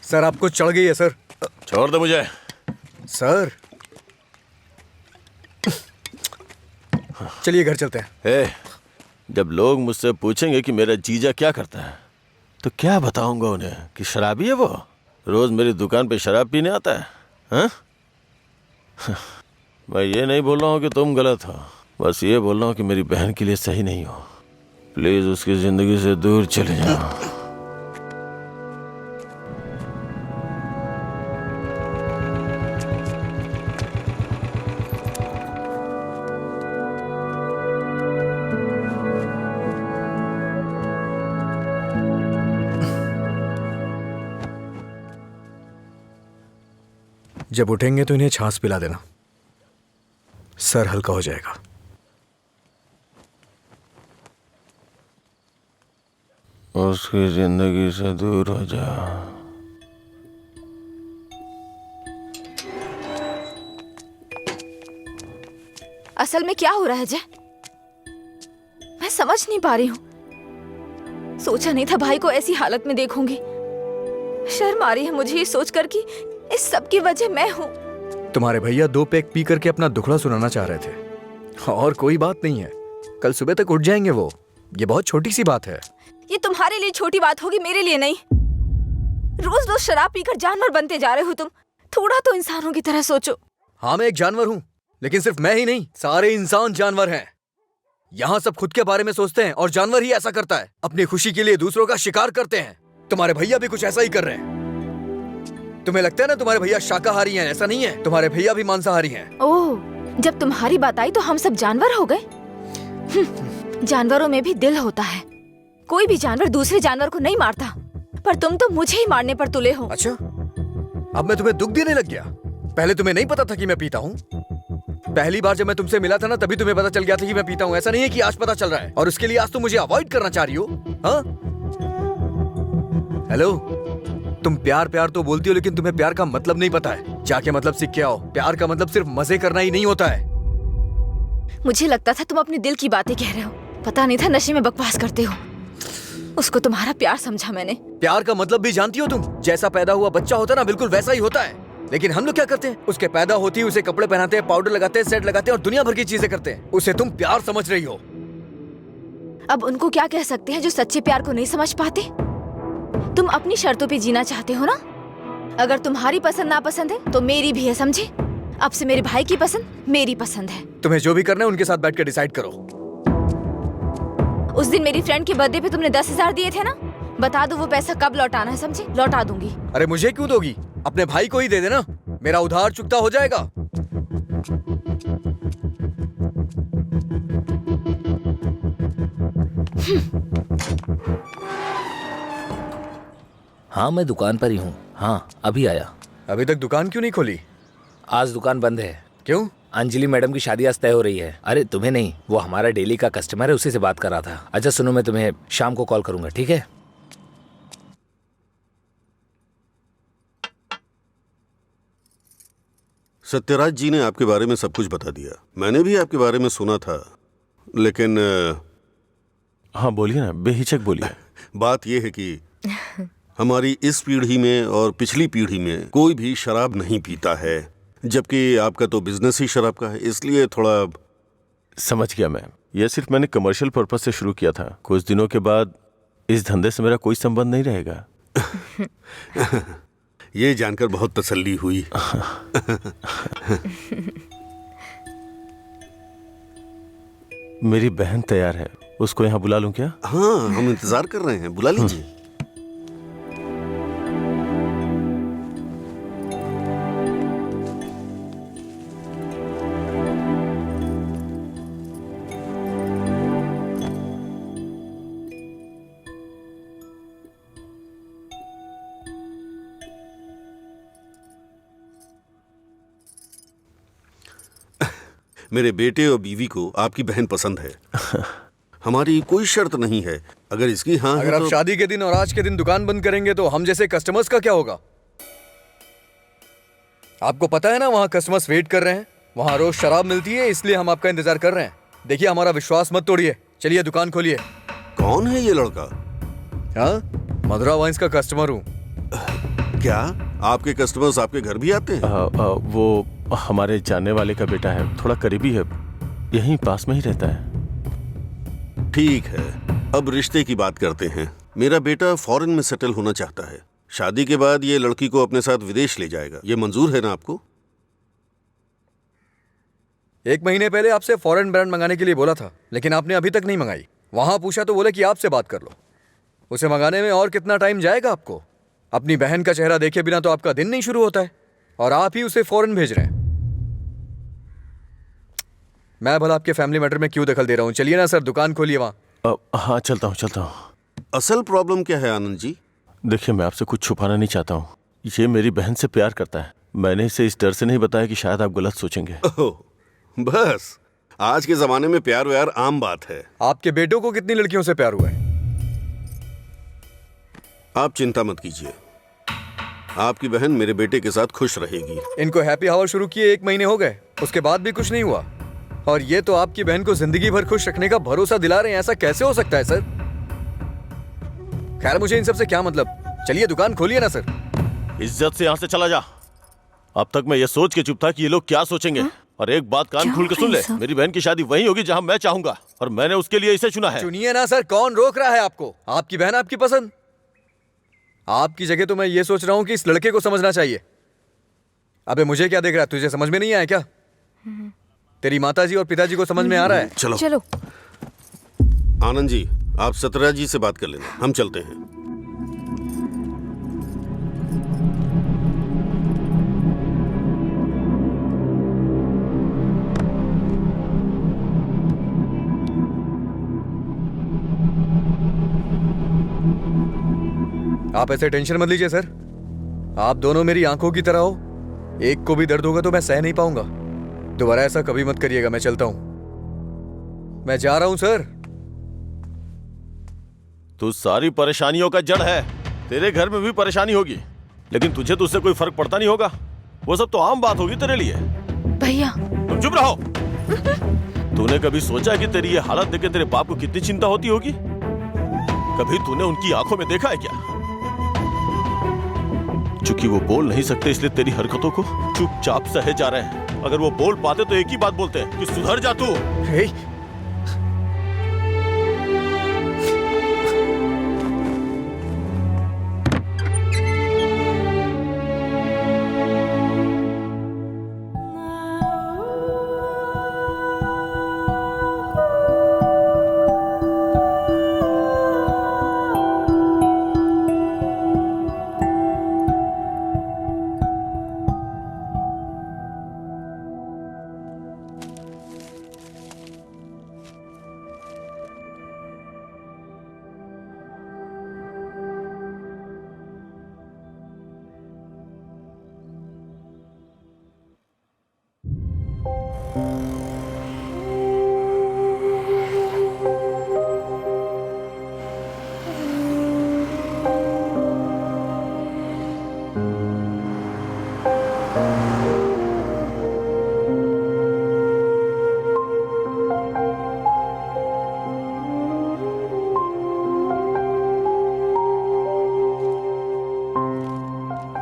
सर आपको चढ़ गई है सर। छोड़ दे मुझे। सर चलिए घर चलते हैं। जब लोग मुझसे पूछेंगे कि मेरा जीजा क्या करता है, तो क्या बताऊंगा उन्हें कि शराबी है वो। रोज मेरी दुकान पे शराब पीने आता है? हाँ? मैं ये नहीं बोल रहा हूँ कि तुम गलत हो, बस ये बोल रहा हूँ कि मेरी बहन के लिए सही नहीं हो। प्लीज उसकी जिंदगी से दूर चले जाओ। जब उठेंगे तो इन्हें छाछ पिला देना, सर हल्का हो जाएगा। उसकी जिंदगी से दूर हो जा। असल में क्या हो रहा है जय? मैं समझ नहीं पा रही हूँ। सोचा नहीं था भाई को ऐसी हालत में देखूंगी। शर्म आ रही है मुझे ये सोचकर कि इस सब की वजह मैं हूँ। तुम्हारे भैया 2 पैक पी करके अपना दुखड़ा सुनाना चाह रहे थे, और कोई बात नहीं है, कल सुबह तक उठ जाएंगे वो। ये बहुत छोटी सी बात है। ये तुम्हारे लिए छोटी बात होगी, मेरे लिए नहीं। रोज रोज शराब पीकर जानवर बनते जा रहे हो तुम। थोड़ा तो इंसानों की तरह सोचो। हाँ, मैं एक जानवर हूँ, लेकिन सिर्फ मैं ही नहीं, सारे इंसान जानवर हैं। यहाँ सब खुद के बारे में सोचते हैं और जानवर ही ऐसा करता है, अपनी खुशी के लिए दूसरों का शिकार करते हैं। तुम्हारे भैया भी कुछ ऐसा ही कर रहे हैं। तुम्हें लगता है ना तुम्हारे भैया शाकाहारी हैं? ऐसा नहीं है, तुम्हारे भैया भी मांसाहारी हैं। ओह, जब तुम्हारी बात आई तो हम सब जानवर हो गए। जानवरों में भी दिल होता है। कोई भी जानवर दूसरे जानवर को नहीं मारता, पर तुम तो मुझे ही मारने पर तुले हो। अच्छा, अब मैं तुम्हें दुख देने लग गया? पहले तुम्हें नहीं पता था कि मैं पीता हूँ? पहली बार जब मैं तुमसे मिला था ना, तभी तुम्हें पता चल गया था कि मैं पीता हूँ। ऐसा नहीं है कि आज पता चल रहा है और उसके लिए आज तुम मुझे अवॉइड करना चाह रही हो? हाँ? हेलो, तुम प्यार प्यार तो बोलती हो, लेकिन तुम्हें प्यार का मतलब नहीं पता है। जाके मतलब सीख के आओ। प्यार का मतलब सिर्फ मजे करना ही नहीं होता है। मुझे लगता था तुम अपने दिल की बातें कह रहे हो, पता नहीं था नशे में बकवास करते हो। उसको तुम्हारा प्यार समझा मैंने। प्यार का मतलब भी जानती हो तुम? जैसा पैदा हुआ बच्चा होता है ना, बिल्कुल वैसा ही होता है। लेकिन हम लोग क्या करते हैं? उसके पैदा होती है उसे कपड़े पहनाते हैं, पाउडर लगाते हैं, सेट लगाते हैं और दुनिया भर की चीजें करते हैं। उसे तुम प्यार समझ रही हो। अब उनको क्या कह सकते हैं जो सच्चे प्यार को नहीं समझ पाते? तुम अपनी शर्तों पे जीना चाहते हो ना? अगर तुम्हारी पसंद नापसंद है तो मेरी भी है, समझे? अब से मेरे भाई की पसंद मेरी पसंद है। तुम्हें जो भी करना है उनके साथ बैठ कर डिसाइड करो। उस दिन मेरी फ्रेंड के बर्थडे पे तुमने 10,000 दिए थे ना? बता दो वो पैसा कब लौटाना है, समझे? लौटा दूंगी। अरे मुझे क्यों दोगी? अपने भाई को ही दे देना, मेरा उधार चुकता हो जाएगा। हाँ, मैं दुकान पर ही हूँ। हाँ, अभी आया। अभी तक दुकान क्यों नहीं खोली? आज दुकान बंद है। क्यों? अंजलि मैडम की शादी आज तय हो रही है। अरे तुम्हें नहीं, वो हमारा डेली का कस्टमर है, उसी से बात कर रहा था। अच्छा सुनो, मैं तुम्हें शाम को कॉल करूंगा, ठीक है? सत्यराज जी ने आपके बारे में सब कुछ बता दिया। मैंने भी आपके बारे में सुना था, लेकिन हाँ बोलिए ना, बेहिचक बोलिए। बात यह है कि हमारी इस पीढ़ी में और पिछली पीढ़ी में कोई भी शराब नहीं पीता है, जबकि आपका तो बिजनेस ही शराब का है, इसलिए थोड़ा। समझ गया मैं। यह सिर्फ मैंने कमर्शियल पर्पस से शुरू किया था। कुछ दिनों के बाद इस धंधे से मेरा कोई संबंध नहीं रहेगा। ये जानकर बहुत तसल्ली हुई। मेरी बहन तैयार है, उसको यहाँ बुला लूं क्या? हाँ, हम इंतजार कर रहे हैं, बुला लीजिए। मेरे बेटे और बीवी को आपकी बहन पसंद है। हमारी कोई शर्त नहीं है। अगर इसकी हाँ अगर आप शादी के दिन और आज के दिन दुकान बंद करेंगे तो हम जैसे कस्टमर्स का क्या होगा? आपको पता है ना, वहाँ कस्टमर्स वेट कर रहे हैं। वहाँ रोज शराब मिलती है, इसलिए हम आपका इंतजार कर रहे हैं। देखिए, हमारा विश्वास मत तोड़िए। चलिए दुकान खोलिए। कौन है ये लड़का? हाँ, मधुरा वाइन्स का कस्टमर हूँ। क्या आपके कस्टमर्स आपके घर भी आते हैं? वो हमारे जानने वाले का बेटा है, थोड़ा करीबी है, यहीं पास में ही रहता है। ठीक है, अब रिश्ते की बात करते हैं। मेरा बेटा फॉरेन में सेटल होना चाहता है। शादी के बाद ये लड़की को अपने साथ विदेश ले जाएगा, ये मंजूर है ना आपको? 1 महीने पहले आपसे फॉरेन ब्रांड मंगाने के लिए बोला था, लेकिन आपने अभी तक नहीं मंगाई। वहां पूछा तो बोले कि आपसे बात कर लो। उसे मंगाने में और कितना टाइम जाएगा आपको? अपनी बहन का चेहरा देखे बिना तो आपका दिन नहीं शुरू होता है, और आप ही उसे फॉरेन भेज रहे हैं। मैं भला आपके फैमिली मैटर में क्यों दखल दे रहा हूं? चलिए ना सर, दुकान खोलिए वहां। हाँ चलता हूँ। असल प्रॉब्लम क्या है आनंद जी? देखिए, मैं आपसे कुछ छुपाना नहीं चाहता हूँ। ये मेरी बहन से प्यार करता है। मैंने इसे इस डर से नहीं बताया कि शायद आप गलत सोचेंगे। ओह, बस आज के जमाने में प्यार व्यार आम बात है। आपके बेटों को कितनी लड़कियों से प्यार हुआ है? आप चिंता मत कीजिए, आपकी बहन मेरे बेटे के साथ खुश रहेगी। इनको हैप्पी आवर शुरू किए 1 महीने हो गए, उसके बाद भी कुछ नहीं हुआ, और ये तो आपकी बहन को जिंदगी भर खुश रखने का भरोसा दिला रहे हैं। ऐसा कैसे हो सकता है सर? खैर, मुझे इन सब से क्या मतलब। चलिए दुकान खोलिए ना सर। इज्जत से यहाँ से चला जा। अब तक मैं ये सोच के चुप था कि ये लोग क्या सोचेंगे। और एक बात कान खोल के सुन ले, मेरी बहन की शादी वहीं होगी जहाँ मैं चाहूंगा, और मैंने उसके लिए इसे चुना है। चुनिए ना सर, कौन रोक रहा है आपको? आपकी बहन, आपकी पसंद। आपकी जगह तो मैं ये सोच रहा हूँ कि इस लड़के को समझना चाहिए। अबे मुझे क्या देख रहा है? तुझे समझ में नहीं आया क्या? तेरी माताजी और पिताजी को समझ में आ रहा है? चलो। आनंद जी, आप सतरा जी से बात कर लेना, हम चलते हैं। आप ऐसे टेंशन मत लीजिए सर। आप दोनों मेरी आंखों की तरह हो। एक को भी दर्द होगा तो मैं सह नहीं पाऊंगा। दोबारा ऐसा कभी मत करिएगा। मैं चलता हूं, मैं जा रहा हूं सर। तू सारी परेशानियों का जड़ है। तेरे घर में भी परेशानी होगी, लेकिन तुझे तो उससे कोई फर्क पड़ता नहीं होगा। वो सब तो आम बात होगी तेरे लिए। भैया, तुम चुप रहो। तूने कभी सोचा कि तेरी ये हालत देख के तेरे बाप को कितनी चिंता होती होगी? कभी तूने उनकी आंखों में देखा है क्या? चूंकि वो बोल नहीं सकते, इसलिए तेरी हरकतों को चुपचाप सहे जा रहे हैं। अगर वो बोल पाते तो एक ही बात बोलते हैं कि सुधर जा तू।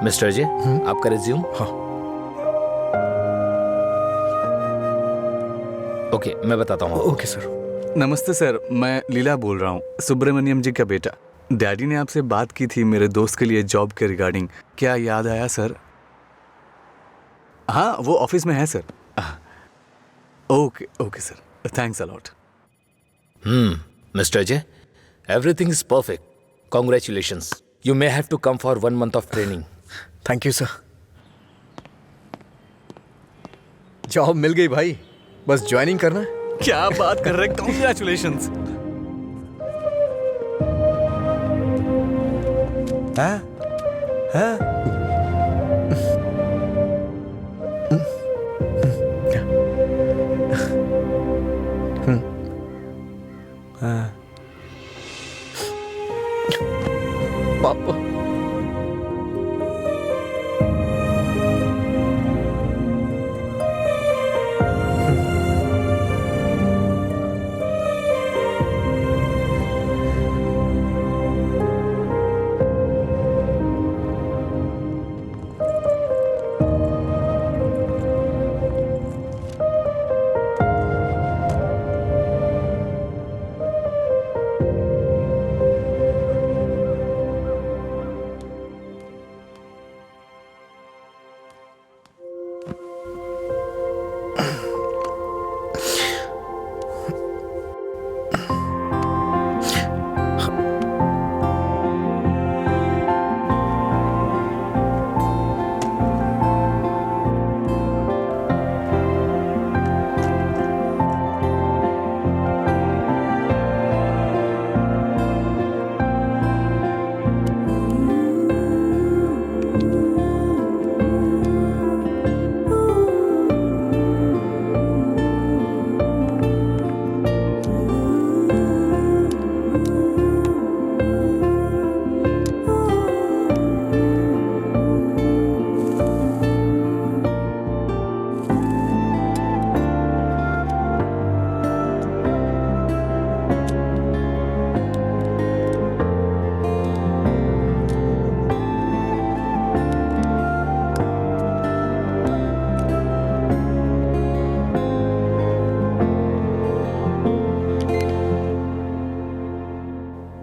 मिस्टर जी, आपका रिज्यूम। हाँ। ओके, मैं बताता हूँ। Okay sir. नमस्ते सर, मैं लीला बोल रहा हूँ, सुब्रमण्यम जी का बेटा। डैडी ने आपसे बात की थी मेरे दोस्त के लिए जॉब के रिगार्डिंग। क्या याद आया सर? हाँ, वो ऑफिस में है sir. Okay okay sir, thanks a lot. Mister J, everything is perfect. Congratulations. You may have to come for 1 month of training. Thank you sir. Job मिल गई भाई, बस ज्वाइनिंग करना है। क्या बात कर रहे हैं, कॉन्ग्रेचुलेशंस। पापा,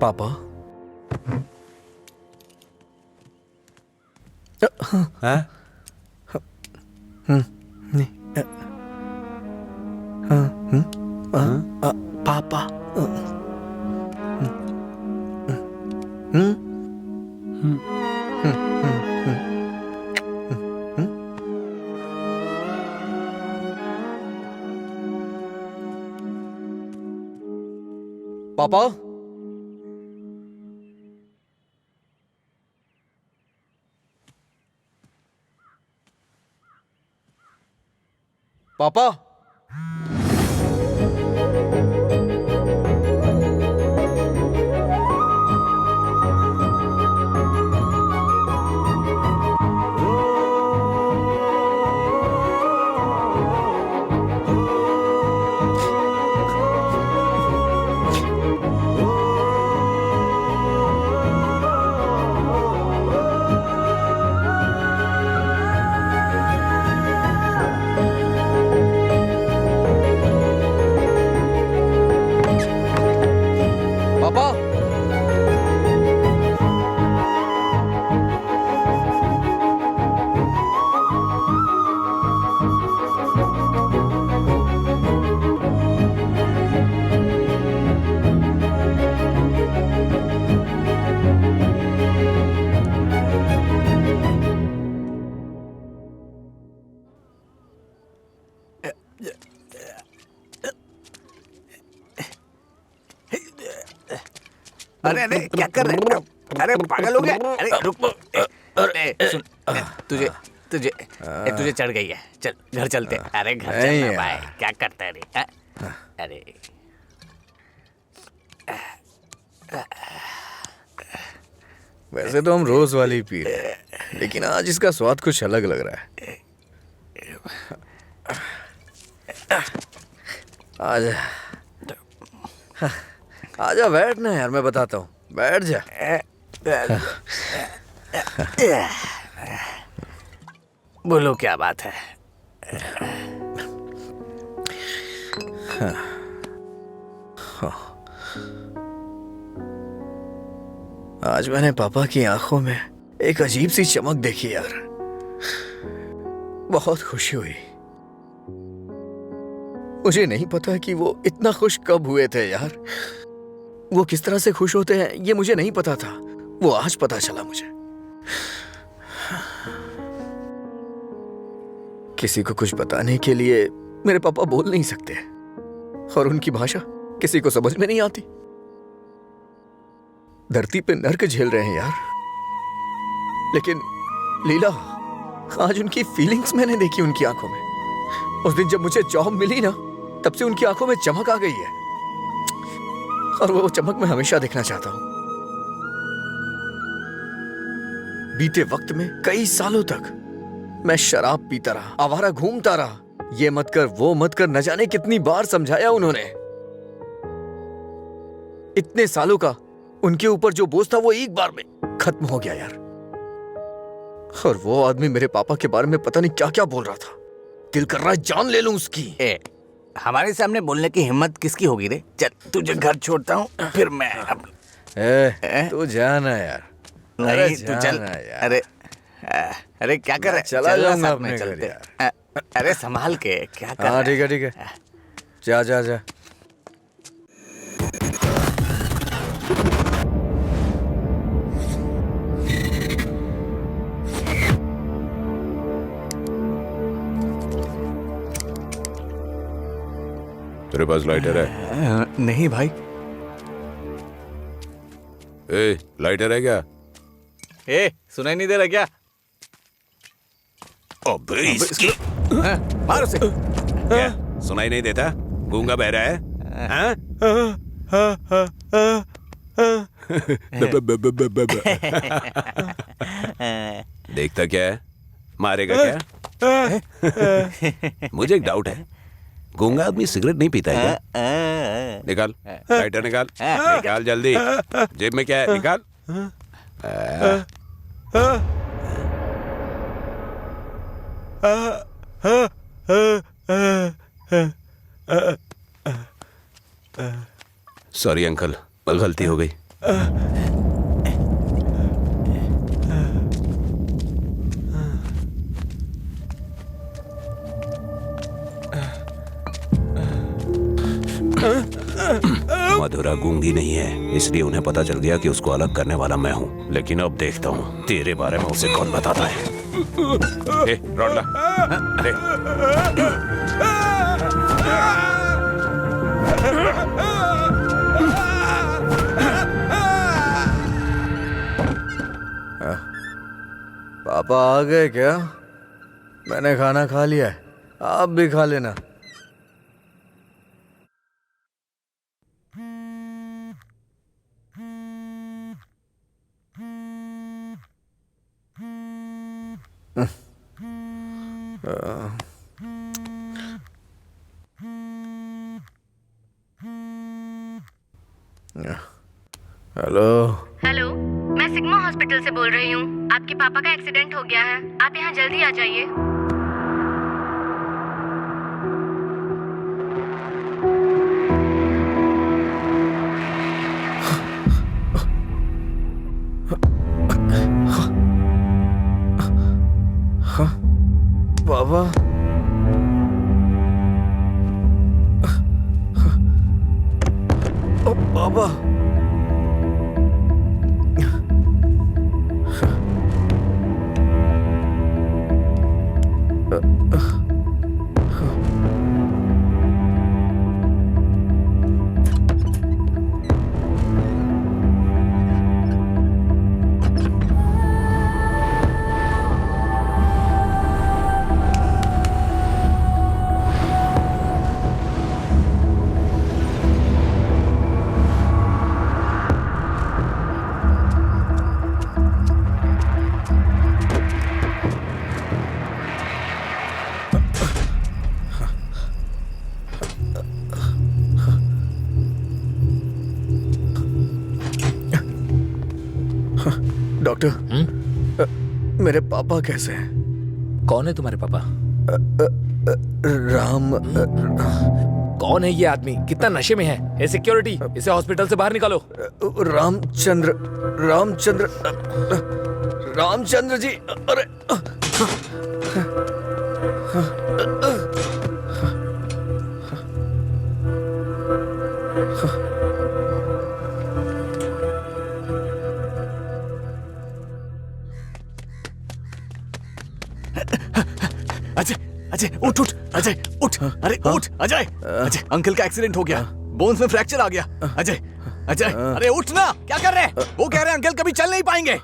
पापा हाँ पापा पापा पापा पापा अरे अरे क्या कर रहे हैं? अरे पागल हो गया? अरे रुक, अरे सुन, तुझे तुझे तुझे चढ़ गई है। चल घर चलते। अरे घर चलना भाई, क्या करता है रे? अरे वैसे तो हम रोज वाली पी रहे हैं, लेकिन आज इसका स्वाद कुछ अलग लग रहा है। आजा आजा बैठ ना यार, मैं बताता हूँ, बैठ जा। बोलो क्या बात है? आज मैंने पापा की आंखों में एक अजीब सी चमक देखी यार, बहुत खुशी हुई। मुझे नहीं पता कि वो इतना खुश कब हुए थे यार। वो किस तरह से खुश होते हैं ये मुझे नहीं पता था, वो आज पता चला मुझे। किसी को कुछ बताने के लिए मेरे पापा बोल नहीं सकते, और उनकी भाषा किसी को समझ में नहीं आती। धरती पे नर्क झेल रहे हैं यार, लेकिन लीला, आज उनकी फीलिंग्स मैंने देखी उनकी आंखों में। उस दिन जब मुझे जॉब मिली ना, तब से उनकी आंखों में चमक आ गई है, और वो चमक मैं हमेशा देखना चाहता हूं। बीते वक्त में कई सालों तक मैं शराब पीता रहा, आवारा घूमता रहा। ये मत कर, वो मत कर, न जाने कितनी बार समझाया उन्होंने। इतने सालों का उनके ऊपर जो बोझ था वो एक बार में खत्म हो गया यार। और वो आदमी मेरे पापा के बारे में पता नहीं क्या क्या बोल रहा था। दिल कर रहा है जान ले लूं उसकी। हमारे सामने बोलने की हिम्मत किसकी होगी रे? चल तुझे घर छोड़ता हूँ, फिर मैं तू जाना यार। नहीं तू चल। अरे अरे क्या कर रहा है? चला जाऊंगा अपने घर यार। अरे संभाल के, क्या कर? हाँ ठीक है ठीक है, जा जा जा। तेरे पास लाइटर है? नहीं भाई। ए, लाइटर है क्या? सुनाई नहीं दे रहा क्या? अबे इसकी मार उसे। क्या सुनाई नहीं देता? गूंगा बह रहा है? हाँ? देखता क्या है? मारेगा क्या? मुझे एक डाउट है, गूंगा आदमी सिगरेट नहीं पीता है क्या? निकाल लाइटर, निकाल निकाल जल्दी। जेब में क्या है? निकाल। सॉरी अंकल, गलती हो गई। मधुरा गूंगी नहीं है, इसलिए उन्हें पता चल गया कि उसको अलग करने वाला मैं हूँ। लेकिन अब देखता हूँ तेरे बारे में उसे कौन बताता है। ए, रॉड ला। ले। पापा आ गए क्या? मैंने खाना खा लिया है, आप भी खा लेना। हेलो। हेलो, मैं सिग्मा हॉस्पिटल से बोल रही हूँ। आपके पापा का एक्सीडेंट हो गया है, आप यहाँ जल्दी आ जाइए। पापा, ओ पापा, डॉक्टर, मेरे पापा कैसे हैं? कौन है तुम्हारे पापा? राम। कौन है ये आदमी? कितना नशे में है? ए सिक्योरिटी, इसे हॉस्पिटल से बाहर निकालो। रामचंद्र, रामचंद्र, रामचंद्र जी। अरे अजय, अजय उठ उठ, अजय उठ, अरे उठ अजय। अजय, अंकल का एक्सीडेंट हो गया, बोन्स में फ्रैक्चर आ गया। अजय, अजय, अरे उठ ना, क्या कर रहे हैं? वो कह रहे हैं अंकल कभी चल नहीं पाएंगे।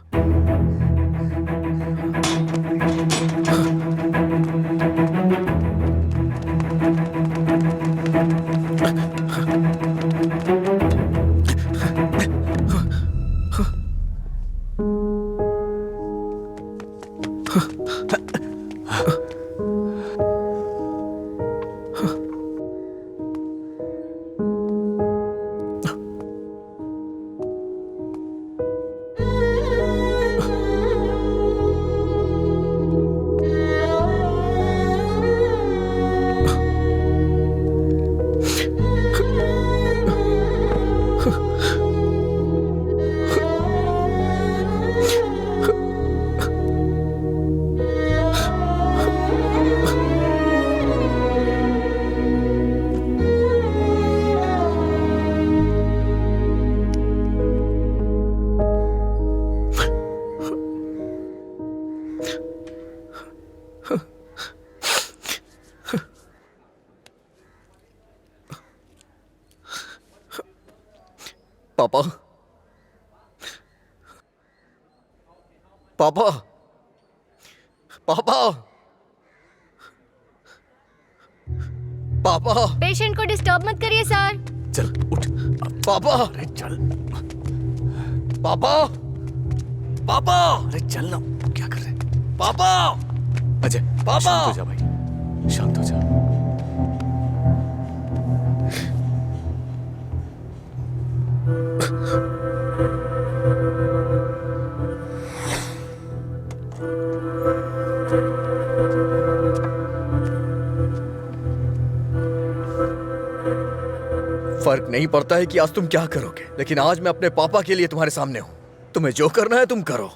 पापा, पापा, पापा, पापा। पेशेंट को डिस्टर्ब मत करिए सर। चल उठ पापा, अरे चल पापा, पापा, अरे चल ना, क्या कर रहे हैं? पापा, अजय पापा। शांत हो जा भाई, शांत हो जा। फर्क नहीं पड़ता है कि आज तुम क्या करोगे, लेकिन आज मैं अपने पापा के लिए तुम्हारे सामने हूं। तुम्हें जो करना है तुम करो।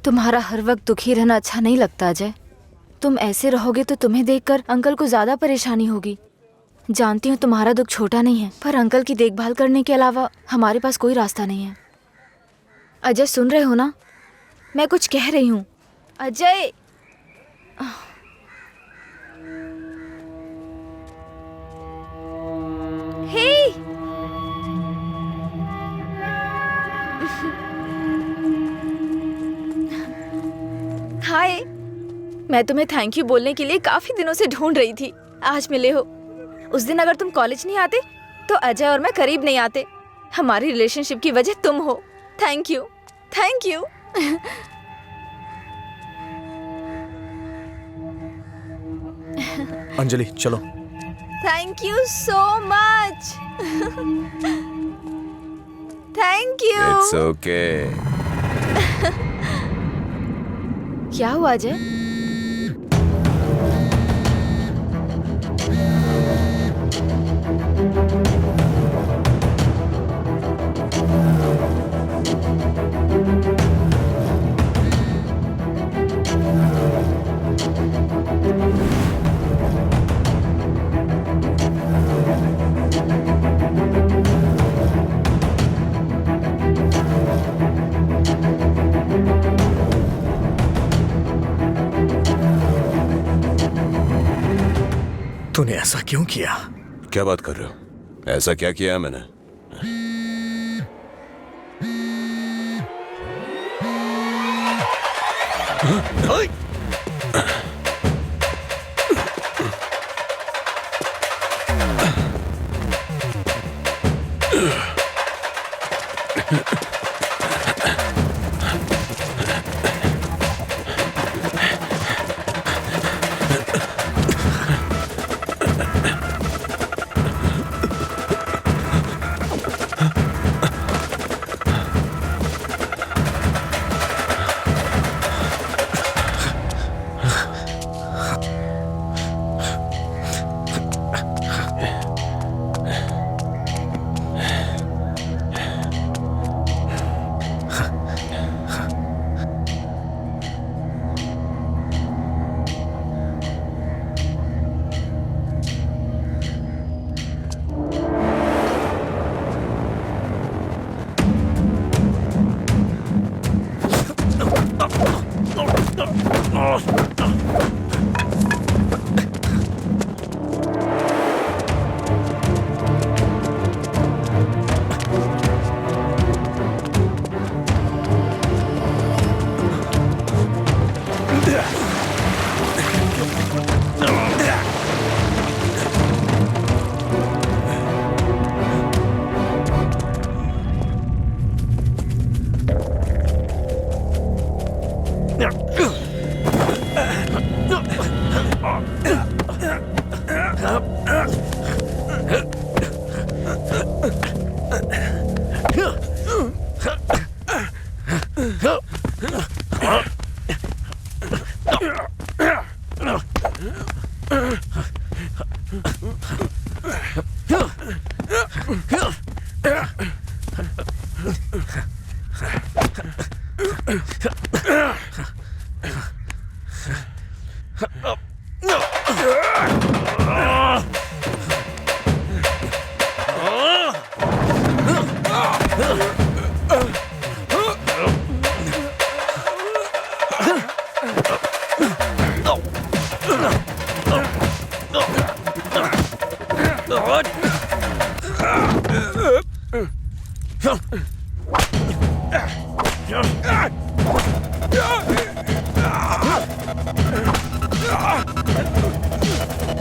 तुम्हारा हर वक्त दुखी रहना अच्छा नहीं लगता अजय। तुम ऐसे रहोगे तो तुम्हें देखकर अंकल को ज्यादा परेशानी होगी। जानती हूँ तुम्हारा दुख छोटा नहीं है, पर अंकल की देखभाल करने के अलावा हमारे पास कोई रास्ता नहीं है। अजय सुन रहे हो ना, मैं कुछ कह रही हूँ। अजय हे हाय, मैं तुम्हें थैंक यू बोलने के लिए काफी दिनों से ढूंढ रही थी। आज मिले हो। उस दिन अगर तुम कॉलेज नहीं आते तो अजय और मैं करीब नहीं आते। हमारी रिलेशनशिप की वजह तुम हो। Thank you, thank you. Anjali चलो। Thank you so much. Thank you. It's okay. क्या हुआ अजय? तूने ऐसा क्यों किया? क्या बात कर रहे हो? ऐसा क्या किया है मैंने?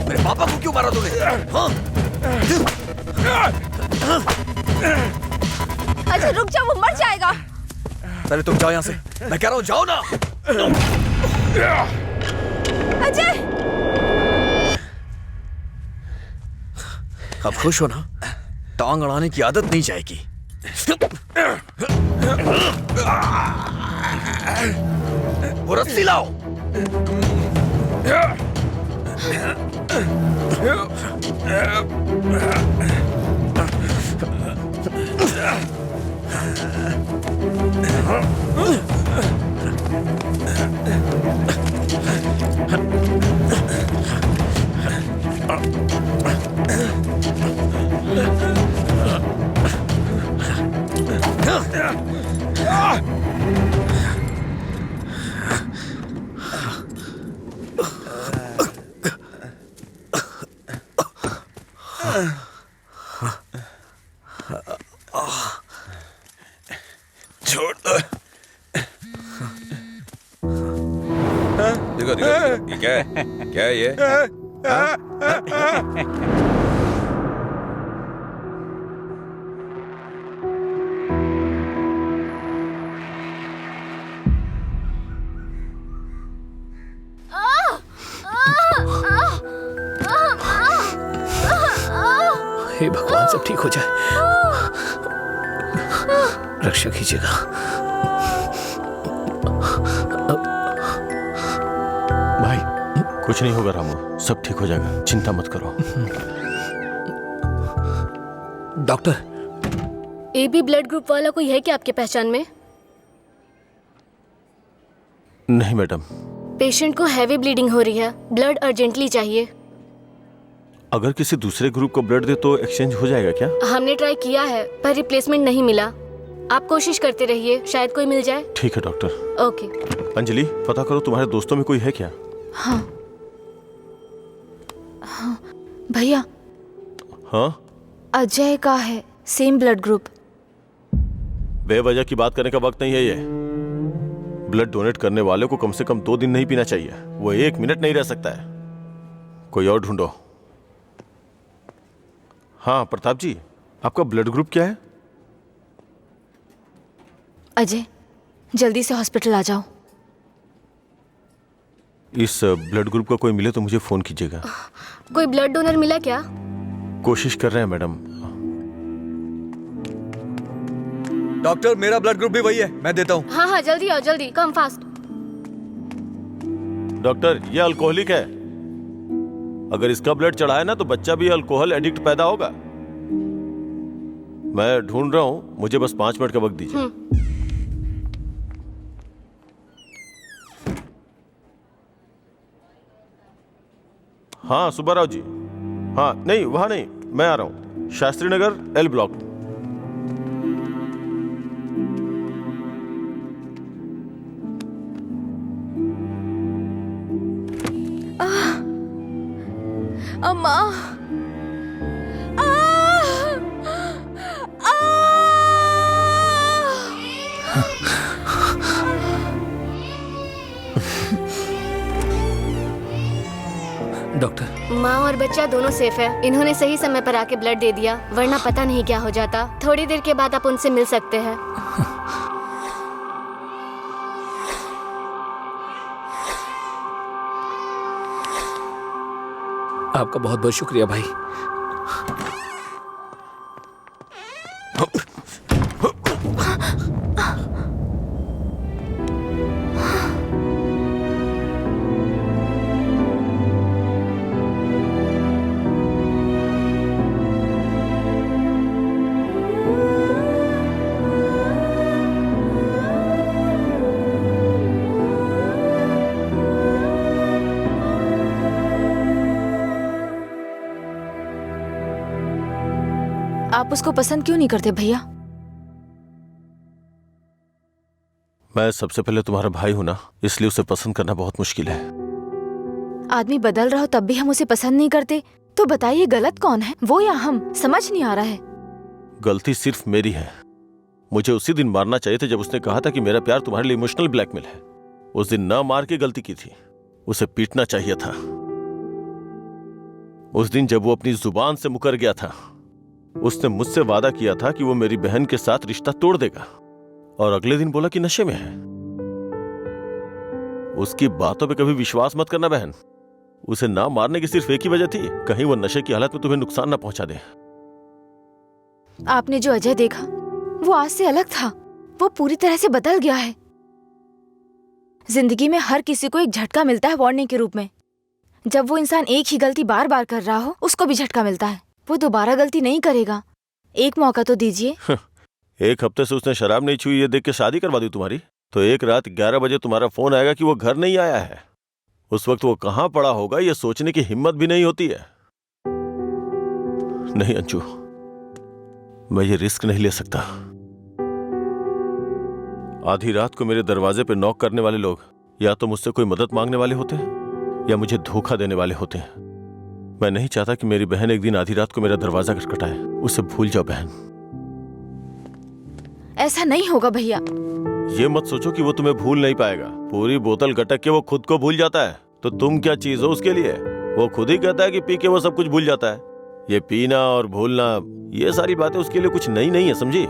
मेरे पापा को क्यों मारा तूने? हाँ? अजय रुक जा, वो मर जाएगा। पहले तुम जाओ यहाँ से, मैं कह रहा हूँ जाओ ना। अजय अब खुश हो ना? टांग अड़ाने की आदत नहीं जाएगी। वो रस्सी लाओ। छोड़ दो। देखो देखो ये क्या है? क्या है ये? हे भगवान, सब ठीक हो जाए। रक्षा कीजिएगा। भाई कुछ नहीं होगा रामू, सब ठीक हो जाएगा, चिंता मत करो। डॉक्टर, एबी ब्लड ग्रुप वाला कोई है क्या आपके पहचान में? नहीं मैडम। पेशेंट को हैवी ब्लीडिंग हो रही है, ब्लड अर्जेंटली चाहिए। अगर किसी दूसरे ग्रुप को ब्लड दे तो एक्सचेंज हो जाएगा क्या? हमने ट्राई किया है पर रिप्लेसमेंट नहीं मिला। आप कोशिश करते रहिए, शायद कोई मिल जाए। ठीक है डॉक्टर। ओके। अंजलि, पता करो तुम्हारे दोस्तों में कोई है क्या? हाँ हाँ भैया। हाँ अजय का है, सेम ब्लड ग्रुप। बेवजह की बात करने का वक्त नहीं है ये। ब्लड डोनेट करने वाले को कम से कम 2 दिन नहीं पीना चाहिए, वो 1 मिनट नहीं रह सकता है। कोई और ढूंढो। हाँ प्रताप जी, आपका ब्लड ग्रुप क्या है? अजय जल्दी से हॉस्पिटल आ जाओ। इस ब्लड ग्रुप का कोई मिले तो मुझे फोन कीजिएगा। कोई ब्लड डोनर मिला क्या? कोशिश कर रहे हैं मैडम। डॉक्टर, मेरा ब्लड ग्रुप भी वही है, मैं देता हूँ। हाँ हाँ जल्दी आओ, जल्दी, कम फास्ट। डॉक्टर, ये अल्कोहलिक है, अगर इसका ब्लड चढ़ाए ना तो बच्चा भी अल्कोहल एडिक्ट पैदा होगा। मैं ढूंढ रहा हूँ, मुझे बस 5 मिनट का वक्त दीजिए। हाँ सुब्बाराव जी। हाँ नहीं, वहां नहीं, मैं आ रहा हूँ, शास्त्री नगर L ब्लॉक। अम्मा। डॉक्टर, माँ और बच्चा दोनों सेफ है। इन्होंने सही समय पर आके ब्लड दे दिया, वरना पता नहीं क्या हो जाता। थोड़ी देर के बाद आप उनसे मिल सकते हैं। आपका बहुत बहुत शुक्रिया भाई। आप उसको पसंद क्यों नहीं करते भैया? मैं सबसे पहले तुम्हारा भाई हूं ना, इसलिए उसे पसंद करना बहुत मुश्किल है। आदमी बदल रहा हो तब भी हम उसे पसंद नहीं करते, तो बताइए गलत कौन है, वो या हम? समझ नहीं आ रहा है। गलती सिर्फ मेरी है। मुझे उसी दिन मारना चाहिए था जब उसने कहा था कि मेरा प्यार तुम्हारे लिए इमोशनल ब्लैकमेल है। उस दिन ना मार के गलती की थी, उसे पीटना चाहिए था। उस दिन जब वो अपनी जुबान से मुकर गया था, उसने मुझसे वादा किया था कि वो मेरी बहन के साथ रिश्ता तोड़ देगा, और अगले दिन बोला कि नशे में है। उसकी बातों पे कभी विश्वास मत करना बहन। उसे ना मारने की सिर्फ एक ही वजह थी, कहीं वो नशे की हालत में तुम्हें नुकसान ना पहुंचा दे। आपने जो अजय देखा वो आज से अलग था। वो पूरी तरह से बदल गया है। जिंदगी में हर किसी को एक झटका मिलता है वार्निंग के रूप में। जब वो इंसान एक ही गलती बार बार कर रहा हो, उसको भी झटका मिलता है। वो दोबारा गलती नहीं करेगा। एक मौका तो दीजिए। एक हफ्ते से उसने शराब नहीं छुई, ये देख के शादी करवा दी तुम्हारी। तो एक रात 11 बजे तुम्हारा फोन आएगा कि वो घर नहीं आया है। उस वक्त वो कहां पड़ा होगा ये सोचने की हिम्मत भी नहीं होती है। नहीं अंशु, मैं ये रिस्क नहीं ले सकता। आधी रात को मेरे दरवाजे पे नॉक करने वाले लोग या तो मुझसे कोई मदद मांगने वाले होते हैं या मुझे धोखा देने वाले होते हैं। मैं नहीं चाहता कि मेरी बहन एक दिन आधी रात को मेरा दरवाजा खटखटाए। उसे भूल जाओ बहन। ऐसा नहीं होगा भैया। ये मत सोचो कि वो तुम्हें भूल नहीं पाएगा। पूरी बोतल गटक के वो खुद को भूल जाता है, तो तुम क्या चीज हो उसके लिए? वो खुद ही कहता है कि पी के वो सब कुछ भूल जाता है। ये पीना और भूलना, ये सारी बातें उसके लिए कुछ नई नहीं है, समझी?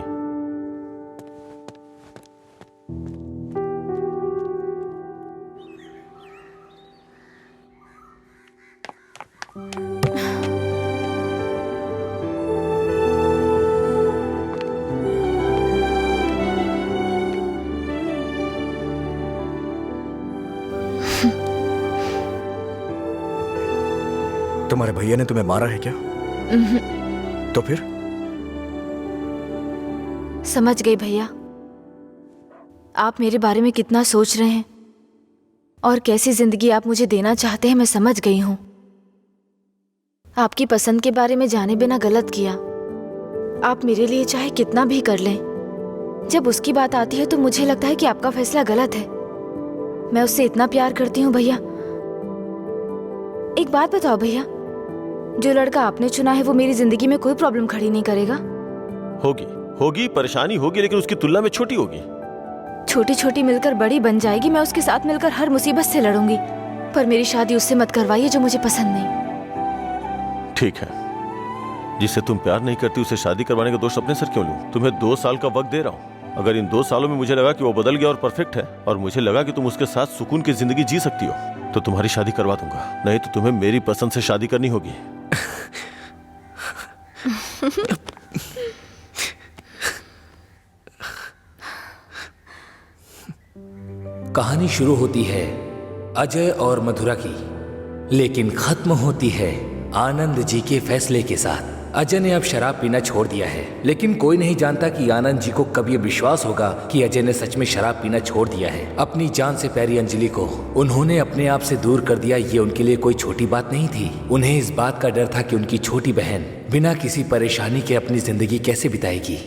तुम्हारे भैया ने तुम्हें मारा है क्या? तो फिर? समझ गई भैया, आप मेरे बारे में कितना सोच रहे हैं और कैसी जिंदगी आप मुझे देना चाहते हैं, मैं समझ गई हूं। आपकी पसंद के बारे में जाने बिना गलत किया। आप मेरे लिए चाहे कितना भी कर लें, जब उसकी बात आती है तो मुझे लगता है कि आपका फैसला गलत है। मैं उससे इतना प्यार करती हूँ भैया। एक बात बताओ भैया, जो लड़का आपने चुना है वो मेरी जिंदगी में कोई प्रॉब्लम खड़ी नहीं करेगा? होगी परेशानी होगी, लेकिन उसकी तुलना में छोटी होगी। छोटी छोटी मिलकर बड़ी बन जाएगी। मैं उसके साथ मिलकर हर मुसीबत से लड़ूंगी, पर मेरी शादी उससे मत करवाइए जो मुझे पसंद नहीं। ठीक है, जिससे तुम प्यार नहीं करती उसे शादी करवाने का दोष अपने सर क्यों लूं? तुम्हें 2 साल का वक्त दे रहा हूं। अगर इन 2 सालों में मुझे लगा कि वो बदल गया और परफेक्ट है, और मुझे लगा कि तुम उसके साथ सुकून की जिंदगी जी सकती हो, तो तुम्हारी शादी करवा दूंगा। नहीं तो तुम्हें मेरी पसंद से शादी करनी होगी। कहानी शुरू होती है अजय और मधुरा की, लेकिन खत्म होती है आनंद जी के फैसले के साथ। अजय ने अब शराब पीना छोड़ दिया है, लेकिन कोई नहीं जानता कि आनंद जी को कब ये विश्वास होगा कि अजय ने सच में शराब पीना छोड़ दिया है। अपनी जान से प्यारी अंजलि को उन्होंने अपने आप से दूर कर दिया। ये उनके लिए कोई छोटी बात नहीं थी। उन्हें इस बात का डर था कि उनकी छोटी बहन बिना किसी परेशानी के अपनी जिंदगी कैसे बिताएगी।